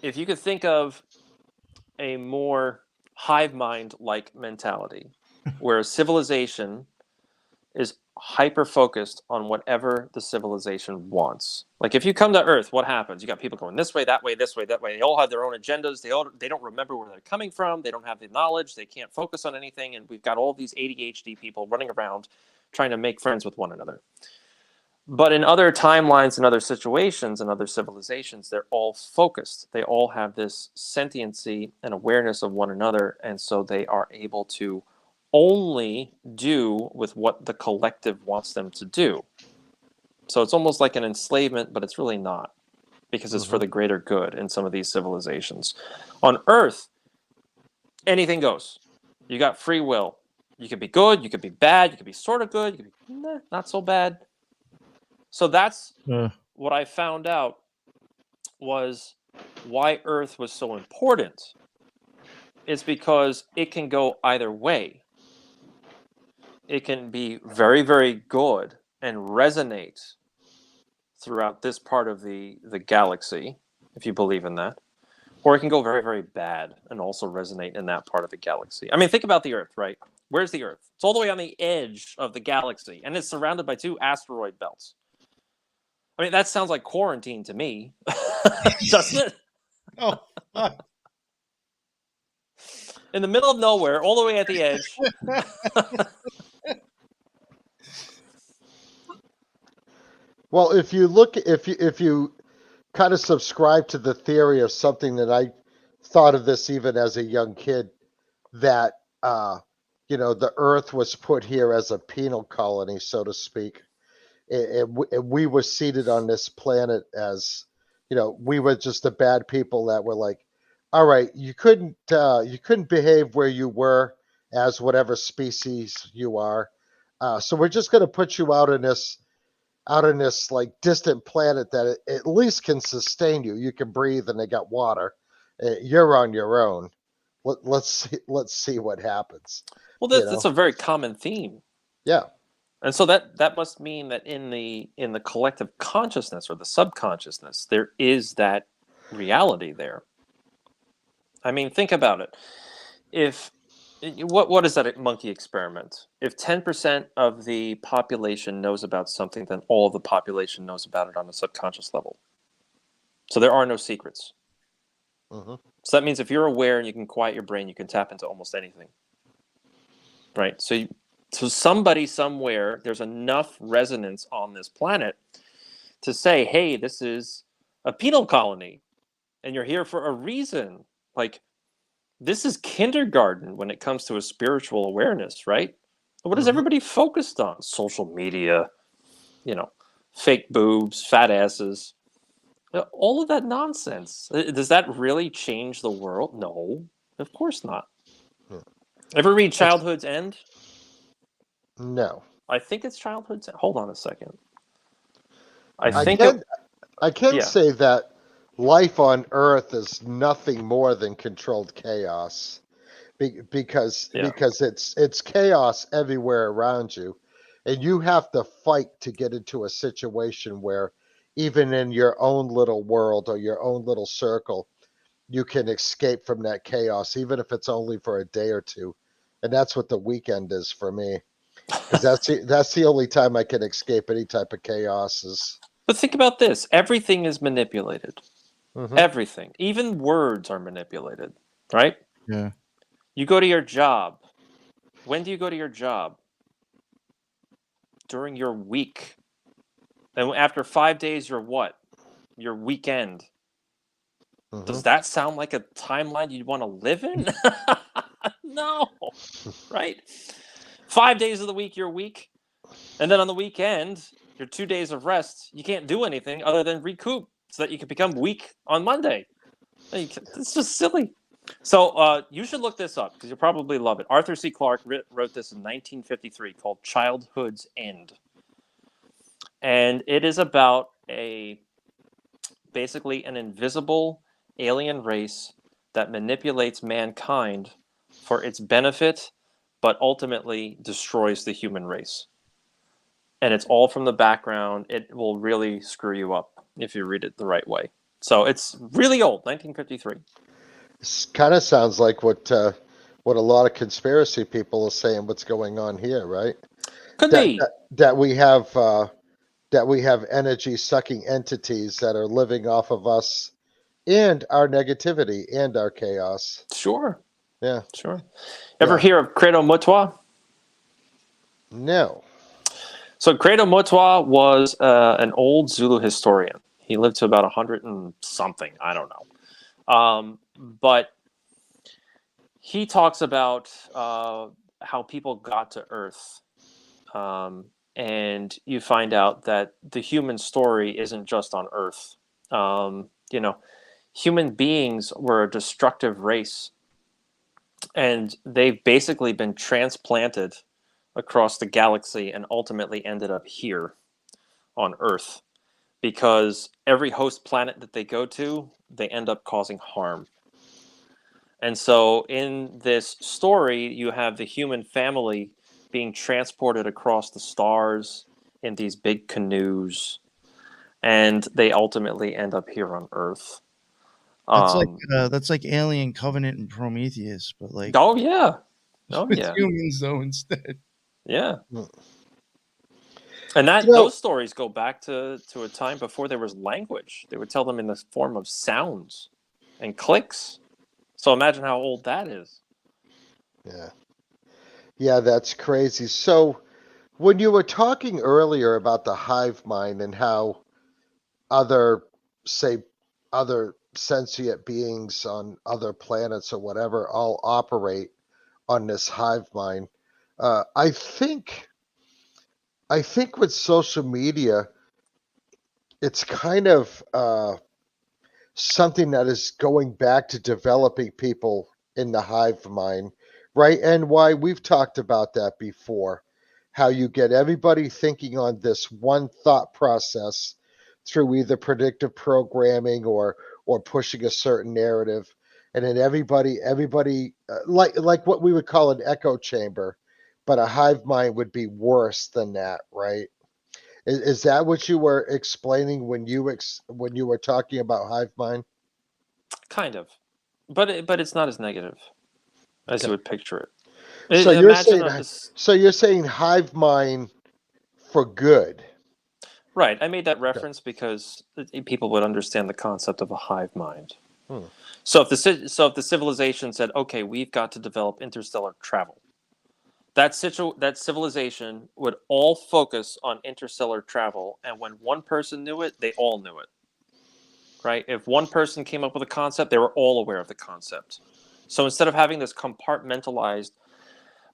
If you could think of a more hive mind like mentality, where a civilization is hyper focused on whatever the civilization wants. Like if you come to Earth, what happens? You got people going this way, that way, this way, that way. They all have their own agendas. They don't remember where they're coming from. They don't have the knowledge. They can't focus on anything. And we've got all these ADHD people running around trying to make friends with one another. But in other timelines and other situations and other civilizations, they're all focused. They all have this sentiency and awareness of one another, and so they are able to only do with what the collective wants them to do. So it's almost like an enslavement, but it's really not, because it's for the greater good in some of these civilizations. On Earth, anything goes. You got free will. You could be good, you could be bad, you could be sort of good, you could be not so bad. So that's what I found out was why Earth was so important. Is because it can go either way. It can be very, very good and resonate throughout this part of the galaxy, if you believe in that. Or it can go very, very bad and also resonate in that part of the galaxy. I mean, think about the Earth, right? Where's the Earth? It's all the way on the edge of the galaxy, and it's surrounded by 2 asteroid belts. I mean, that sounds like quarantine to me, doesn't it?
Oh,
In the middle of nowhere, all the way at the edge.
Well, if you kind of subscribe to the theory of something that I thought of this even as a young kid, that the Earth was put here as a penal colony, so to speak. We were seated on this planet as, we were just the bad people that were like, all right, you couldn't behave where you were as whatever species you are, so we're just going to put you out in this like distant planet that at least can sustain you. You can breathe, and they got water. You're on your own. Let's see what happens.
Well, that's a very common theme.
Yeah.
And so that must mean that in the collective consciousness or the subconsciousness, there is that reality there. I mean, think about it. If what is that monkey experiment? If 10% of the population knows about something, then all of the population knows about it on a subconscious level. So there are no secrets.
Mm-hmm.
So that means if you're aware and you can quiet your brain, you can tap into almost anything. Right? So somebody somewhere, there's enough resonance on this planet to say, hey, this is a penal colony, and you're here for a reason. Like, this is kindergarten when it comes to a spiritual awareness, right? What is everybody focused on? Social media, fake boobs, fat asses, all of that nonsense. Does that really change the world? No, of course not. Ever read Childhood's End?
No.
I think it's Childhood's End. Hold on a second.
I can say that life on Earth is nothing more than controlled chaos, because it's chaos everywhere around you, and you have to fight to get into a situation where even in your own little world or your own little circle, you can escape from that chaos, even if it's only for a day or two. And that's what the weekend is for me, because that's the only time I can escape any type of chaos.
But think about this. Everything is manipulated.
Mm-hmm.
Everything. Even words are manipulated, right?
Yeah.
You go to your job. When do you go to your job? During your week. And after 5 days, you're what? Your weekend. Mm-hmm. Does that sound like a timeline you'd want to live in? No. Right? 5 days of the week, you're weak. And then on the weekend, your 2 days of rest, you can't do anything other than recoup so that you can become weak on Monday. It's just silly. So you should look this up because you'll probably love it. Arthur C. Clarke wrote this in 1953 called Childhood's End. And it is about basically an invisible alien race that manipulates mankind for its benefit, but ultimately destroys the human race. And it's all from the background. It will really screw you up if you read it the right way. So it's really old, 1953.
This kind of sounds like what a lot of conspiracy people are saying. What's going on here, right?
Could
That
be.
that we have energy sucking entities that are living off of us and our negativity and our chaos.
Sure.
Yeah.
Sure. Ever
Yeah.
hear of Credo Mutwa?
No.
So Credo Mutwa was an old Zulu historian. He lived to about 100 and something. I don't know. But he talks about how people got to Earth. And you find out that the human story isn't just on Earth. Human beings were a destructive race, and they've basically been transplanted across the galaxy and ultimately ended up here on Earth because every host planet that they go to, they end up causing harm. And so in this story, you have the human family being transported across the stars in these big canoes, and they ultimately end up here on Earth.
That's like Alien Covenant and Prometheus, but like
Oh yeah, oh
with
yeah,
humans though instead.
yeah.
Hmm.
And
You know,
those stories go back to a time before there was language. They would tell them in the form of sounds and clicks. So imagine how old that is.
yeah. Yeah, that's crazy. So when you were talking earlier about the hive mind and how other, say, other sentient beings on other planets or whatever all operate on this hive mind, uh, I think I think with social media, it's kind of something that is going back to developing people in the hive mind, right? And why we've talked about that before, how you get everybody thinking on this one thought process through either predictive programming or pushing a certain narrative, and then everybody like what we would call an echo chamber, but a hive mind would be worse than that, right? Is that what you were explaining when when you were talking about hive mind?
Kind of, but it's not as negative as you
Okay.
would picture it.
So you're
Imagine
saying hive mind for good.
right. I made that
Okay.
reference because people would understand the concept of a hive mind.
Hmm.
So if the civilization said, "Okay, we've got to develop interstellar travel," that civilization would all focus on interstellar travel, and when one person knew it, they all knew it. Right? If one person came up with a concept, they were all aware of the concept. So instead of having this compartmentalized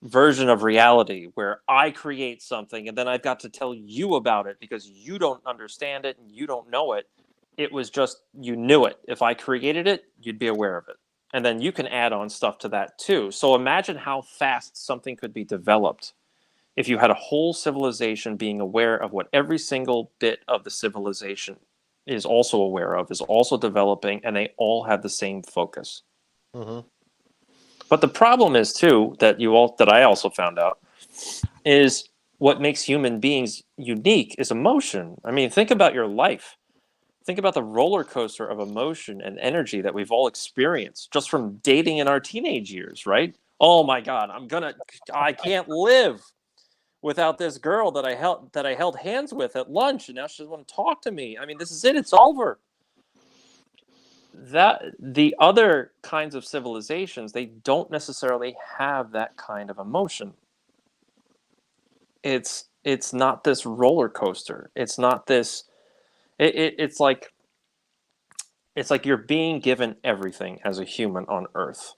version of reality where I create something and then I've got to tell you about it because you don't understand it and you don't know it. It was just you knew it. If I created it, you'd be aware of it. And then you can add on stuff to that too. So imagine how fast something could be developed if you had a whole civilization being aware of what every single bit of the civilization is also aware of, is also developing, and they all have the same focus.
Hmm.
But the problem is too that I also found out is what makes human beings unique is emotion. I mean, think about your life. Think about the roller coaster of emotion and energy that we've all experienced just from dating in our teenage years, right? Oh my God, I can't live without this girl that I held hands with at lunch, and now she doesn't want to talk to me. I mean, this is it. It's over. That the other kinds of civilizations, they don't necessarily have that kind of emotion. It's not this roller coaster. It's not this. It's like you're being given everything as a human on Earth.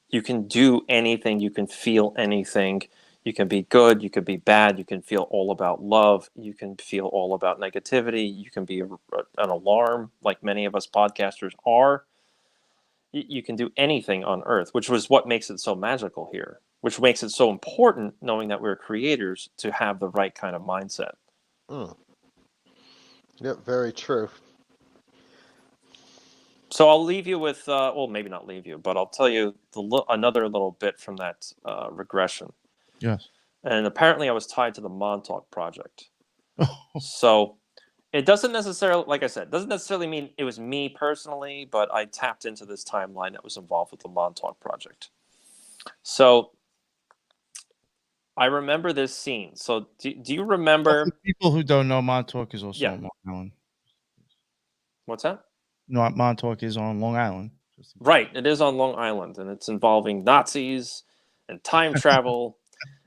You can do anything. You can feel anything. You can be good. You can be bad. You can feel all about love. You can feel all about negativity. You can be an alarm, like many of us podcasters are. you can do anything on Earth, which was what makes it so magical here, which makes it so important, knowing that we're creators, to have the right kind of mindset.
Mm. Yep, very true.
So I'll leave you with, well, maybe not leave you, but I'll tell you another little bit from that regression.
Yes.
And apparently I was tied to the Montauk Project. So it doesn't necessarily, like I said, doesn't necessarily mean it was me personally, but I tapped into this timeline that was involved with the Montauk Project. So I remember this scene. So do you remember?
For people who don't know, Montauk is also
Yeah.
on Long Island.
What's that?
No, Montauk is on Long Island.
Right. It is on Long Island, and it's involving Nazis and time travel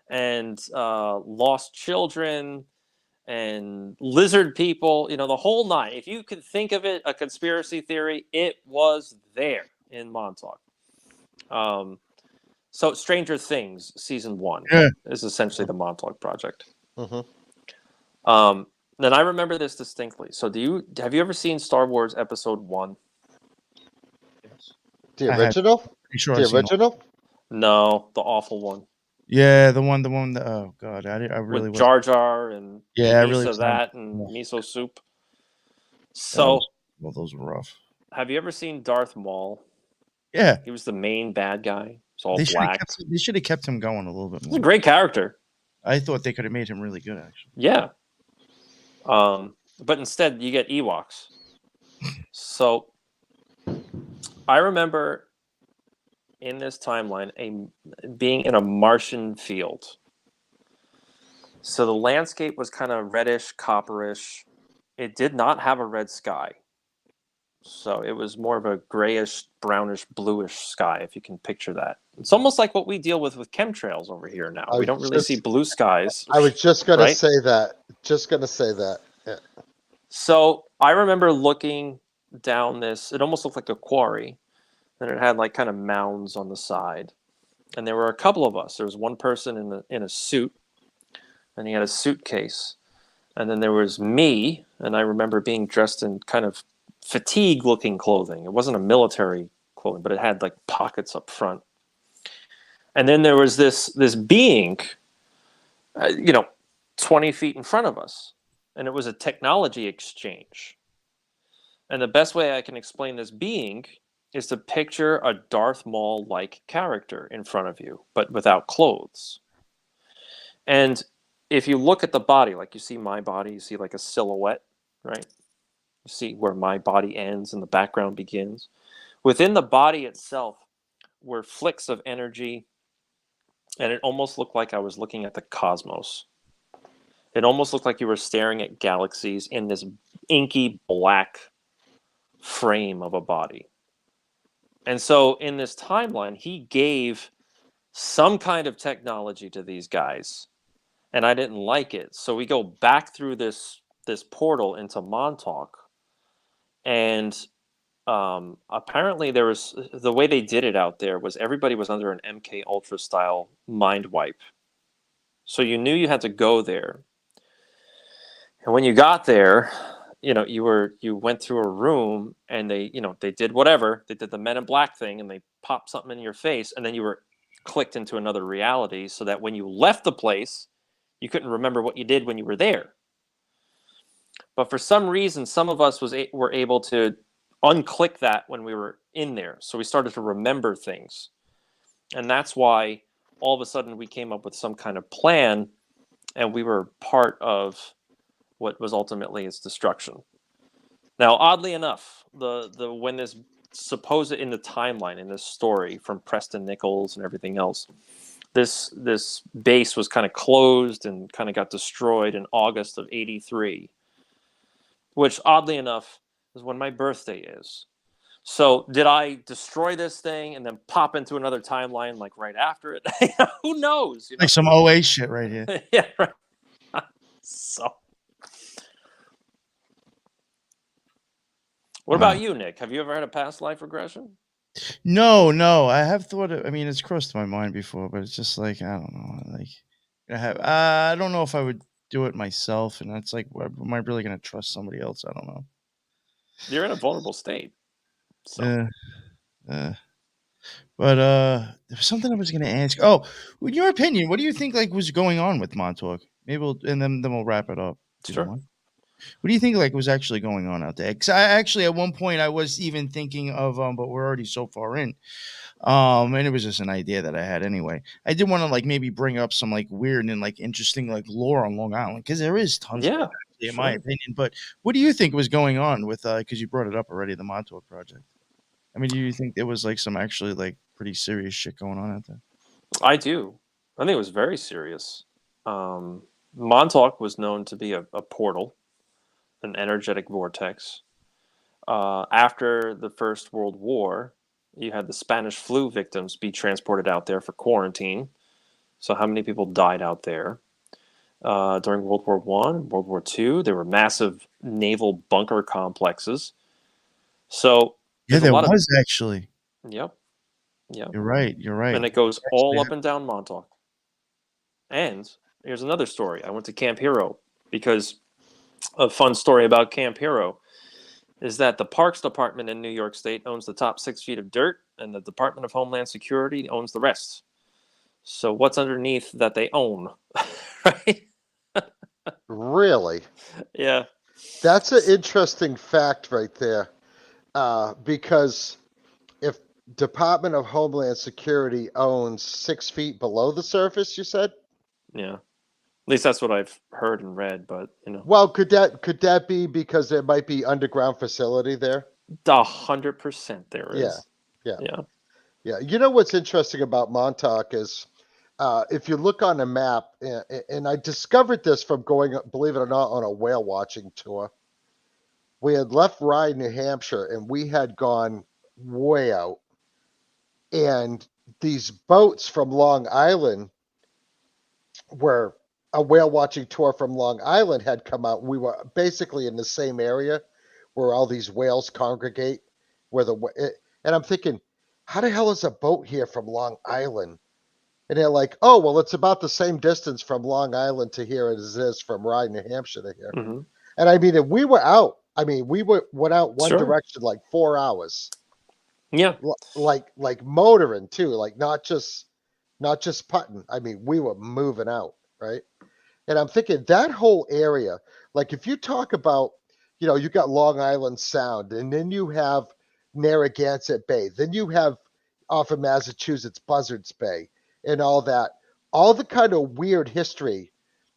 and lost children and lizard people, the whole nine. If you could think of it, a conspiracy theory, it was there in Montauk. So Stranger Things season 1 is essentially the Montauk Project.
Mm-hmm.
Then I remember this distinctly. So have you ever seen Star Wars Episode 1?
Yes.
The original?
Sure
the original?
No, the awful one.
Yeah, the one that, oh god, I really
with Jar Jar and that and miso soup. So
well, those were rough.
Have you ever seen Darth Maul?
Yeah,
he was the main bad guy. It's all black.
They should have kept him going a little bit more.
He's a great character.
I thought they could have made him really good, actually.
Yeah. But instead, you get Ewoks. So I remember in this timeline being in a Martian field. So the landscape was kind of reddish, copperish. It did not have a red sky. So it was more of a grayish, brownish, bluish sky, if you can picture that. It's almost like what we deal with chemtrails over here now. We don't really see blue skies.
I was just going
right?
to say that. Yeah.
So I remember looking down this. It almost looked like a quarry. And it had like kind of mounds on the side. And there were a couple of us. There was one person in a suit. And he had a suitcase. And then there was me. And I remember being dressed in kind of fatigue-looking clothing. It wasn't a military clothing, but it had like pockets up front. And then there was this being, 20 feet in front of us. And it was a technology exchange. And the best way I can explain this being is to picture a Darth Maul-like character in front of you, but without clothes. And if you look at the body, like you see my body, you see like a silhouette, right? You see where my body ends and the background begins. Within the body itself were flicks of energy, and it almost looked like I was looking at the cosmos. It almost looked like you were staring at galaxies in this inky black frame of a body. And so in this timeline, he gave some kind of technology to these guys, and I didn't like it. So we go back through this portal into Montauk, and apparently there was, the way they did it out there was everybody was under an MK Ultra style mind wipe. So you knew you had to go there. And when you got there, you went through a room and they did whatever. They did the Men in Black thing and they popped something in your face, and then you were clicked into another reality so that when you left the place, you couldn't remember what you did when you were there. But for some reason, some of us were able to unclick that when we were in there. So we started to remember things. And that's why all of a sudden we came up with some kind of plan, and we were part of what was ultimately its destruction. Now, oddly enough, when this supposed in the timeline in this story from Preston Nichols and everything else, this base was kind of closed and kind of got destroyed in August of '83, which oddly enough is when my birthday is. So did I destroy this thing and then pop into another timeline like right after it? Who knows?
Like some OA shit right here.
Yeah, right. So. What about you, Nick? Have you ever had a past life regression?
No. I have thought of, it's crossed my mind before, but it's just like, I don't know. Like, I don't know if I would do it myself. And that's like, am I really going to trust somebody else? I don't know.
You're in a vulnerable state. So.
But there was something I was going to ask. Oh, in your opinion, what do you think like was going on with Montauk? Maybe then we'll wrap it up. If you don't
Sure.
mind. What do you think like was actually going on out there? Because I actually at one point I was even thinking of but we're already so far in. And it was just an idea that I had anyway. I did want to like maybe bring up some like weird and like interesting like lore on Long Island because there is tons of
Yeah,
it, actually, in
sure.
my opinion. But what do you think was going on with because you brought it up already, the Montauk project? I mean, do you think there was like some actually like pretty serious shit going on out there?
I do. I think it was very serious. Montauk was known to be a portal, an energetic vortex. After the First World War, you had the Spanish flu victims be transported out there for quarantine. So, how many people died out there? During World War One, World War Two, there were massive naval bunker complexes. So,
Yeah,
there's a
there
lot of
was actually.
yep, yep,
You're right. You're right.
and it goes all
Actually,
up and down Montauk. And here's another story. I went to Camp Hero because a fun story about Camp Hero is that the Parks Department in New York State owns the top 6 feet of dirt, and the Department of Homeland Security owns the rest. So what's underneath that they own, right?
Really?
Yeah.
That's an interesting fact right there. Because if Department of Homeland Security owns 6 feet below the surface, you said?
Yeah. At least that's what I've heard and read, but
Well, could that be because there might be underground facility there?
100% there
Yeah,
is.
yeah,
Yeah.
yeah. You know what's interesting about Montauk is if you look on a map, and I discovered this from going, believe it or not, on a whale watching tour. We had left Rye, New Hampshire, and we had gone way out. And these boats from Long Island were a whale watching tour from Long Island had come out. We were basically in the same area where all these whales congregate. And I'm thinking, how the hell is a boat here from Long Island? And they're like, oh, well, it's about the same distance from Long Island to here as it is from Rye, New Hampshire to here.
Mm-hmm.
And I mean, if we were out, went out one
Sure.
direction like 4 hours,
Yeah.
like motoring too, like not just putting. I mean, we were moving out, right? And I'm thinking that whole area, like if you talk about, you got Long Island Sound, and then you have Narragansett Bay, then you have off of Massachusetts Buzzards Bay, and all the kind of weird history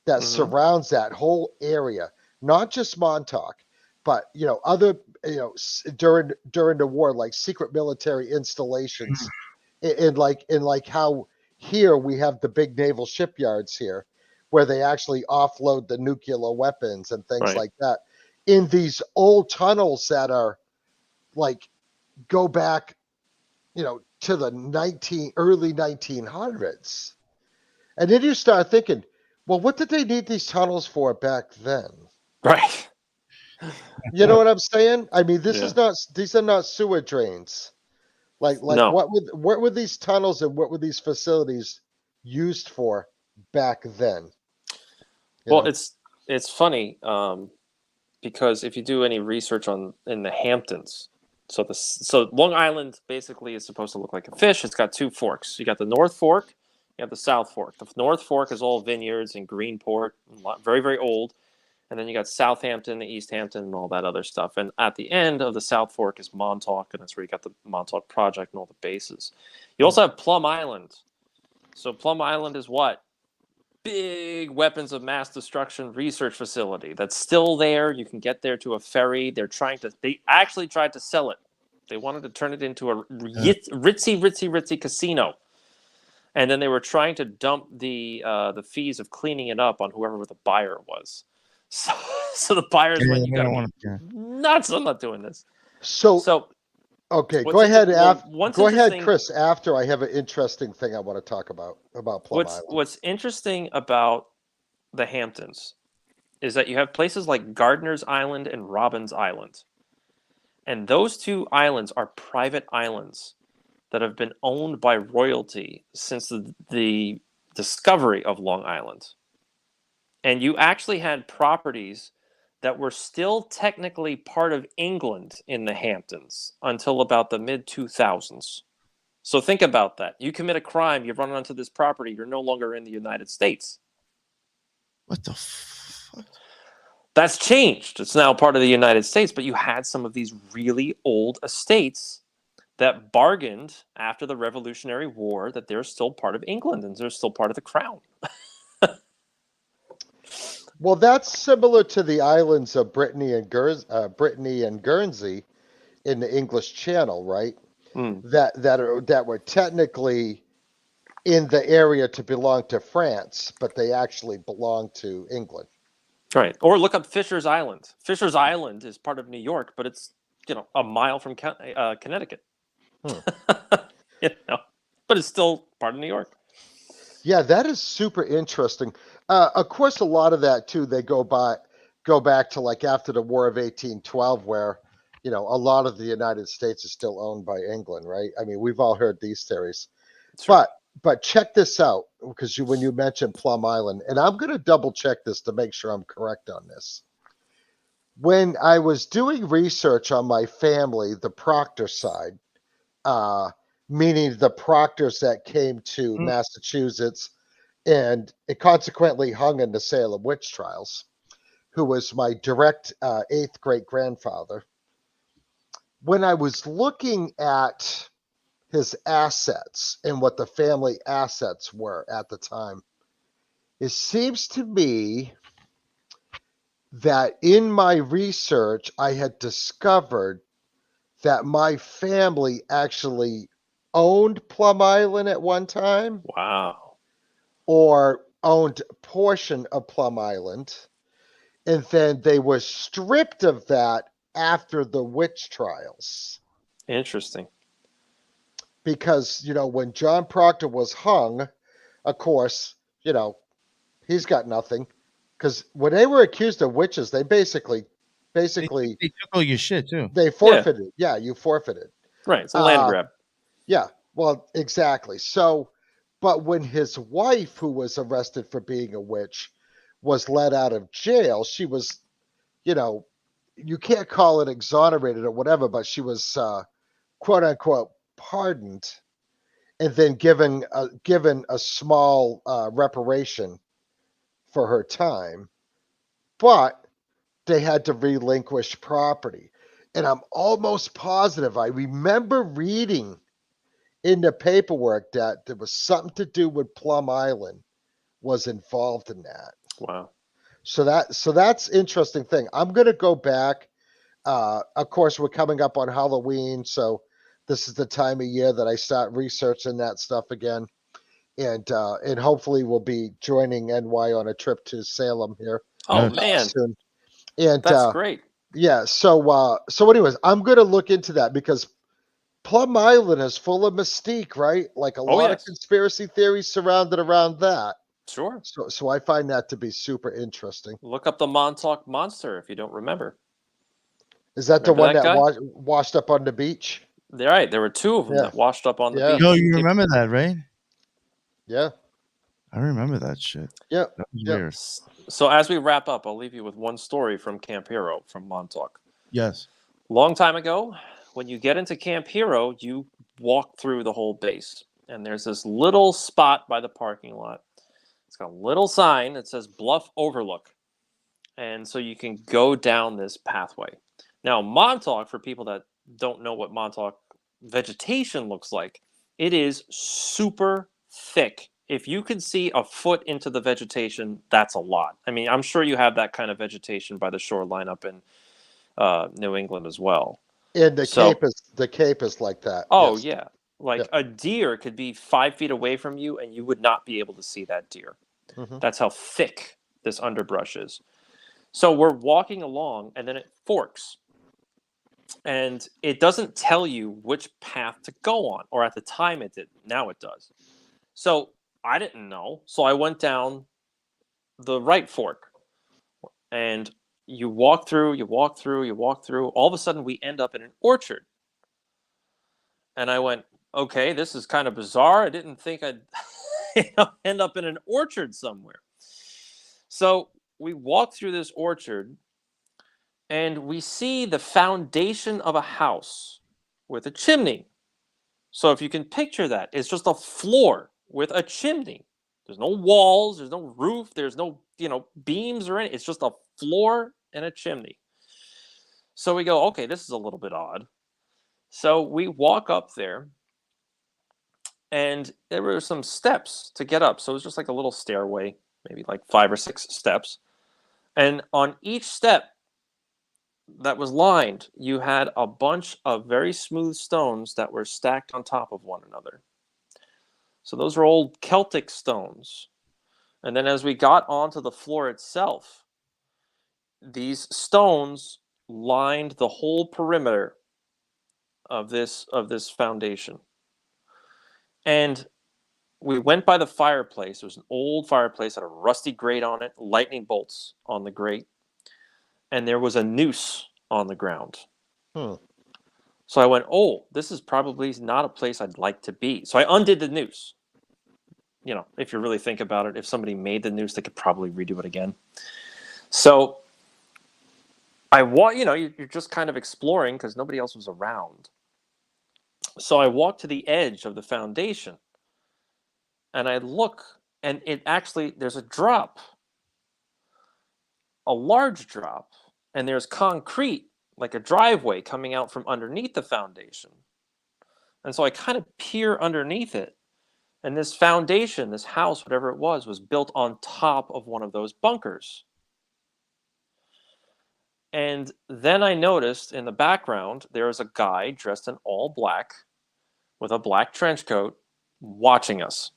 that
Mm-hmm.
surrounds that whole area, not just Montauk, but other during the war, like secret military installations, in like how here we have the big naval shipyards here where they actually offload the nuclear weapons and things
Right.
like that in these old tunnels that are like go back to the early 1900s. And then you start thinking, well, what did they need these tunnels for back then?
Right.
You know what I'm saying? I mean,
Yeah.
these are not sewer drains. Like
No.
what were these tunnels and what were these facilities used for back then?
Well, it's funny because if you do any research in the Hamptons, so Long Island basically is supposed to look like a fish. It's got two forks. You got the North Fork, you have the South Fork. The North Fork is all vineyards and Greenport, very very old, and then you got Southampton, the East Hampton, and all that other stuff. And at the end of the South Fork is Montauk, and that's where you got the Montauk Project and all the bases. You also have Plum Island. So Plum Island is what? Big weapons of mass destruction research facility that's still there. You can get there to a ferry. They actually tried to sell it. They wanted to turn it into a ritzy casino. And then they were trying to dump the fees of cleaning it up on whoever the buyer was. So the buyers went, you got to be nuts. I'm not doing this.
So okay, go ahead,
interesting,
Chris. After I have an interesting thing I want to talk about Plum Island.
What's interesting about the Hamptons is that you have places like Gardiner's Island and Robbins Island. And those two islands are private islands that have been owned by royalty since the discovery of Long Island. And you actually had properties that were still technically part of England in the Hamptons until about the mid 2000s. So think about that. You commit a crime, you run onto this property, you're no longer in the United States.
What the fuck?
That's changed. It's now part of the United States, but you had some of these really old estates that bargained after the Revolutionary War that they're still part of England and they're still part of the crown.
Well, that's similar to the islands of Brittany and Guernsey in the English Channel, right?
Mm.
That were technically in the area to belong to France, but they actually belong to England.
Right. Or look up Fisher's Island. Fisher's Island is part of New York, but it's a mile from Connecticut. But it's still part of New York.
Yeah, that is super interesting. Of course, a lot of that too. They go back to like after the War of 1812, where a lot of the United States is still owned by England, right? I mean, we've all heard these theories, but check this out, because when you mentioned Plum Island, and I'm going to double check this to make sure I'm correct on this. When I was doing research on my family, the Proctor side, meaning the Proctors that came to Massachusetts and it consequently hung in the Salem witch trials, who was my direct eighth great grandfather. When I was looking at his assets and what the family assets were at the time, it seems to me that in my research, I had discovered that my family actually owned Plum Island at one time.
Wow.
Or owned a portion of Plum Island. And then they were stripped of that after the witch trials.
Interesting.
Because, when John Proctor was hung, of course, he's got nothing. Because when they were accused of witches, they basically
They took all your shit too.
They forfeited. Yeah, you forfeited.
Right. It's a land grab.
Yeah, well, exactly. So, but when his wife, who was arrested for being a witch, was let out of jail, she was, you can't call it exonerated or whatever, but she was quote unquote pardoned, and then given a small reparation for her time, but they had to relinquish property. And I'm almost positive, I remember reading in the paperwork that there was something to do with Plum Island was involved in that.
Wow.
So that's interesting thing. I'm going to go back. Of course, we're coming up on Halloween, so this is the time of year that I start researching that stuff again. And hopefully we'll be joining NY on a trip to Salem here.
Oh, man.
Soon. And
that's great.
Yeah. So anyways, I'm going to look into that because Plum Island is full of mystique, right? Like a lot of conspiracy theories surrounded around that.
Sure.
So I find that to be super interesting.
Look up the Montauk Monster if you don't remember.
Is that
remember
the one that washed up on the beach?
Right. There were two of them that washed up on the beach.
No, you remember that, right?
Yeah.
I remember that shit.
Yeah.
That was weird.
So as we wrap up, I'll leave you with one story from Camp Hero from Montauk.
Yes.
Long time ago, when you get into Camp Hero, you walk through the whole base. And there's this little spot by the parking lot. It's got a little sign that says Bluff Overlook. And so you can go down this pathway. Now, Montauk, for people that don't know what Montauk vegetation looks like, it is super thick. If you can see a foot into the vegetation, that's a lot. I mean, I'm sure you have that kind of vegetation by the shoreline up in New England as well.
And the Cape is like that.
Oh,
yes.
yeah. Like a deer could be 5 feet away from you and you would not be able to see that deer.
Mm-hmm.
That's how thick this underbrush is. So we're walking along and then it forks. And it doesn't tell you which path to go on, or at the time it didn't. Now it does. So I didn't know. So I went down the right fork. And you walk through, you walk through, you walk through. All of a sudden we end up in an orchard. And I went, okay, this is kind of bizarre. I didn't think I'd end up in an orchard somewhere. So we walk through this orchard, and we see the foundation of a house with a chimney. So if you can picture that, it's just a floor with a chimney. There's no walls, there's no roof, there's no, beams or anything. It's just a floor and a chimney. So we go, okay, this is a little bit odd. So we walk up there, and there were some steps to get up. So it was just like a little stairway, maybe like 5 or 6 steps. And on each step that was lined, you had a bunch of very smooth stones that were stacked on top of one another. So those are old Celtic stones. And then as we got onto the floor itself, these stones lined the whole perimeter of this foundation. And we went by the fireplace. It was an old fireplace, had a rusty grate on it, lightning bolts on the grate, and there was a noose on the ground. So I went, oh, this is probably not a place I'd like to be. So I undid the noose. If you really think about it, if somebody made the noose, they could probably redo it again. So you're just kind of exploring because nobody else was around. So I walked to the edge of the foundation, and I look, and there's a drop, a large drop, and there's concrete, like a driveway coming out from underneath the foundation. And so I kind of peer underneath it, and this foundation, this house, whatever it was built on top of one of those bunkers. And then I noticed in the background, there was a guy dressed in all black with a black trench coat watching us.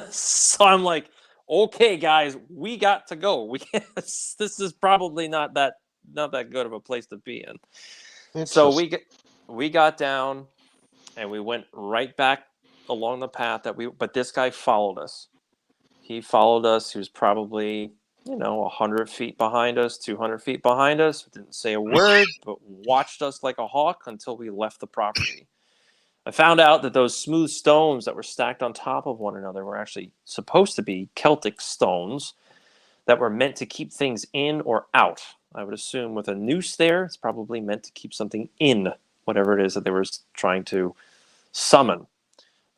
So I'm like, okay, guys, we got to go. This is probably not that good of a place to be in. So we got down, and we went right back along the path but this guy followed us. He followed us. He was probably 100 feet behind us, 200 feet behind us. Didn't say a word, but watched us like a hawk until we left the property. I found out that those smooth stones that were stacked on top of one another were actually supposed to be Celtic stones that were meant to keep things in or out. I would assume with a noose there, it's probably meant to keep something in, whatever it is that they were trying to summon.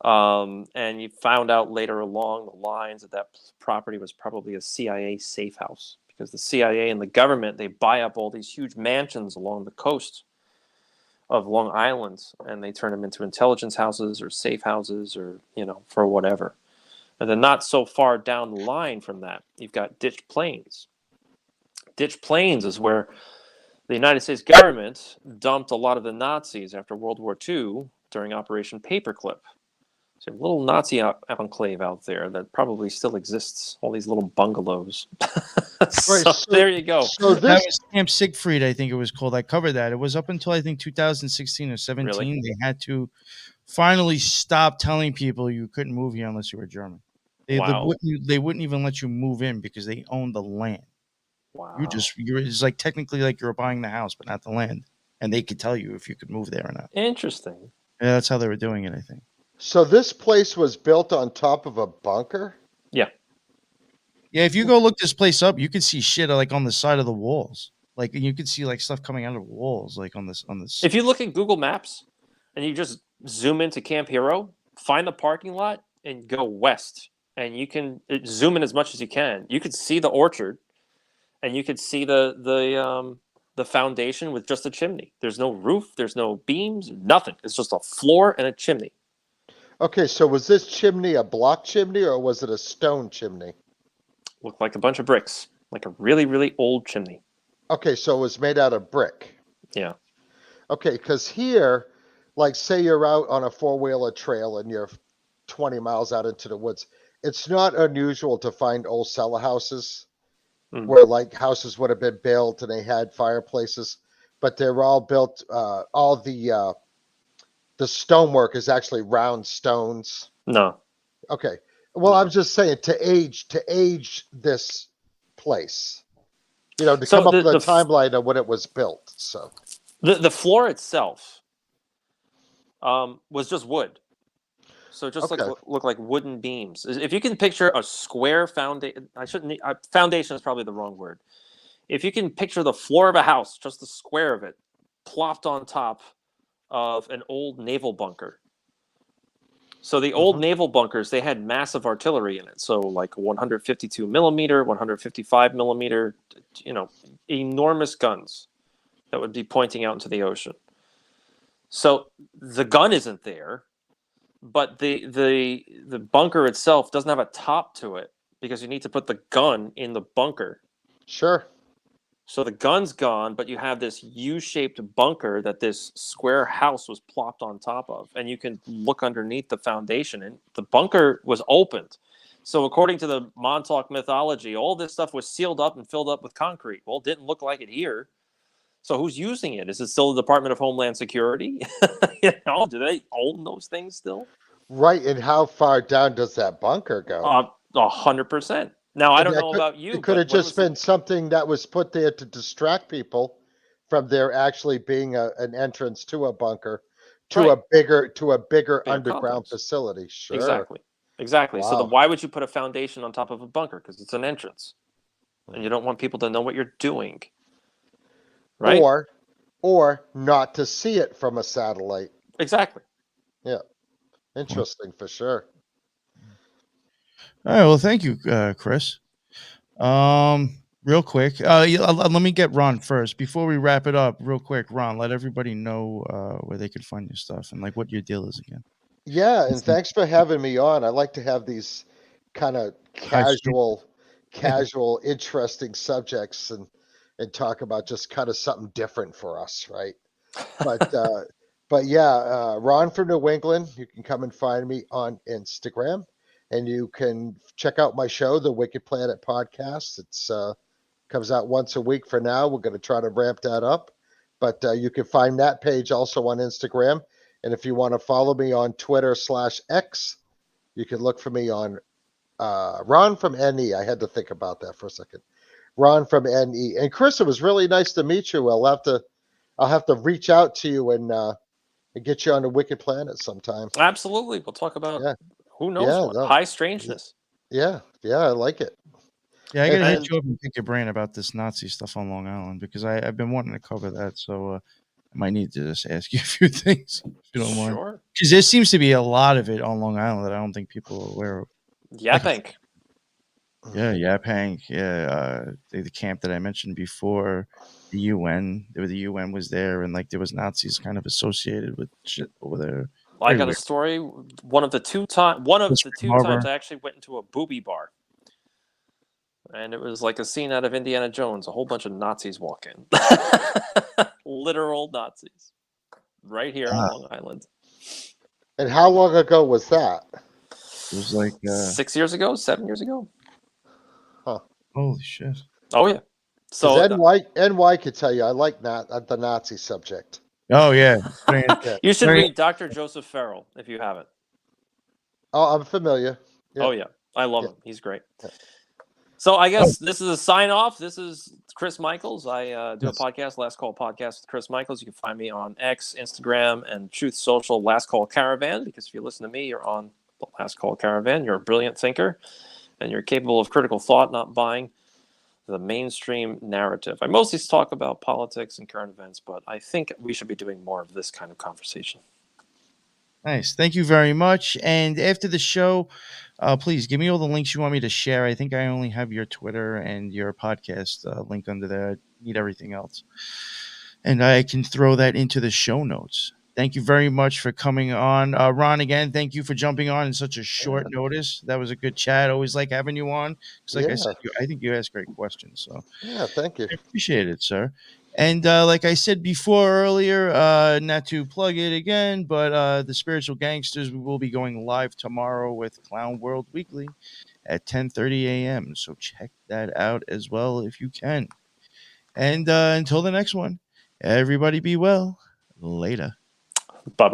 And you found out later along the lines that property was probably a CIA safe house, because the CIA and the government, they buy up all these huge mansions along the coast of Long Island, and they turn them into intelligence houses or safe houses or, for whatever. And then not so far down the line from that, you've got Ditch Plains. Ditch Plains is where the United States government dumped a lot of the Nazis after World War II during Operation Paperclip. So a little Nazi enclave out there that probably still exists. All these little bungalows. So there you go.
So that was Camp Siegfried, I think it was called. I covered that. It was up until I think 2016 or 17. Really? They had to finally stop telling people you couldn't move here unless you were German. They wouldn't even let you move in because they owned the land.
Wow.
It's like technically like you're buying the house, but not the land. And they could tell you if you could move there or not.
Interesting.
Yeah, that's how they were doing it, I think.
So this place was built on top of a bunker?
Yeah.
Yeah, if you go look this place up, you can see shit like on the side of the walls. Like you can see like stuff coming out of walls like on this.
If you look at Google Maps and you just zoom into Camp Hero, find the parking lot and go west. And you can zoom in as much as you can. You could see the orchard, and you could see the foundation with just a chimney. There's no roof, there's no beams, nothing. It's just a floor and a chimney.
Okay, so was this chimney a block chimney or was it a stone chimney?
Looked like a bunch of bricks, like a really, really old chimney.
Okay, so it was made out of brick.
Yeah.
Okay, because here, like say you're out on a four-wheeler trail and you're 20 miles out into the woods, it's not unusual to find old cellar houses where like houses would have been built and they had fireplaces, but they're all built, all the stonework is actually round stones.
No.
Okay. Well, I'm just saying to age this place, to come up with a timeline of when it was built. So
the floor itself was just wood. So just look like wooden beams. If you can picture a square foundation, foundation is probably the wrong word. if you can picture the floor of a house, just the square of it, plopped on top of an old naval bunker. So the old naval bunkers, they had massive artillery in it. So like 152 millimeter, 155 millimeter, enormous guns that would be pointing out into the ocean. So the gun isn't there, but the bunker itself doesn't have a top to it because you need to put the gun in the bunker.
Sure.
So the gun's gone, but you have this U-shaped bunker that this square house was plopped on top of, and you can look underneath the foundation, and the bunker was opened. So according to the Montauk mythology, all this stuff was sealed up and filled up with concrete. Well, it didn't look like it here. So who's using it? Is it still the Department of Homeland Security? Do they own those things still?
Right, and how far down does that bunker go?
100%. Now, I don't know about you.
It could have just been something that was put there to distract people from there actually being an entrance to a bunker, to a bigger underground
complex.
facility. Sure.
Exactly.
Wow.
So why would you put a foundation on top of a bunker? Because it's an entrance, and you don't want people to know what you're doing, right?
Or not to see it from a satellite.
Exactly.
Yeah. Interesting for sure.
All right. Well, thank you, Chris. Real quick, let me get Ron first before we wrap it up. Real quick, Ron, let everybody know where they can find your stuff and like what your deal is again.
Yeah, and thanks for having me on. I like to have these kind of casual, interesting subjects and talk about just kind of something different for us, right? But yeah, Ron from New England. You can come and find me on Instagram, and you can check out my show, the Wicked Planet Podcast. It's comes out once a week for now. We're going to try to ramp that up, but you can find that page also on Instagram. And if you want to follow me on Twitter/X, you can look for me on Ron from NE. I had to think about that for a second. Ron from NE. And Chris, it was really nice to meet you. I'll have to reach out to you and get you on the Wicked Planet sometime.
Absolutely. We'll talk about who knows what. High strangeness.
Yeah, I like it.
Yeah, I gotta hit you up and pick your brain about this Nazi stuff on Long Island because I've been wanting to cover that. So I might need to just ask you a few things if you don't mind.
Sure.
Because there seems to be a lot of it on Long Island that I don't think people are aware of.
Yaphank.
Yeah, Yaphank. Yeah, the camp that I mentioned before, the UN. The UN was there, and like there was Nazis kind of associated with shit over there.
I got a story. One of the two times I actually went into a booby bar. And it was like a scene out of Indiana Jones. A whole bunch of Nazis walk in. Literal Nazis. Right here on Long Island.
And how long ago was that?
It was like
6 years ago, 7 years ago.
Huh.
Holy shit.
Oh, yeah. So
NY could tell you I like the Nazi subject.
Oh, yeah.
You should read Dr. Joseph Farrell if you haven't.
Oh, I'm familiar.
Yeah. Oh, yeah. I love him. He's great. Yeah. So I guess this is a sign off. This is Chris Michaels. I do a podcast, Last Call Podcast with Chris Michaels. You can find me on X, Instagram, and Truth Social, Last Call Caravan, because if you listen to me, you're on the Last Call Caravan. You're a brilliant thinker, and you're capable of critical thought, not buying the mainstream narrative. I mostly talk about politics and current events, but I think we should be doing more of this kind of conversation.
Nice. Thank you very much. And after the show, please give me all the links you want me to share. I think I only have your Twitter and your podcast link under there. I need everything else. And I can throw that into the show notes. Thank you very much for coming on. Ron, again, thank you for jumping on in such a short notice. That was a good chat. Always like having you on. Because like I said, I think you asked great questions. So
yeah, thank you.
I appreciate it, sir. And like I said before earlier, not to plug it again, but the Spiritual Gangsters, we will be going live tomorrow with Clown World Weekly at 10:30 a.m. So check that out as well if you can. And until the next one, everybody be well. Later.
Bye-bye.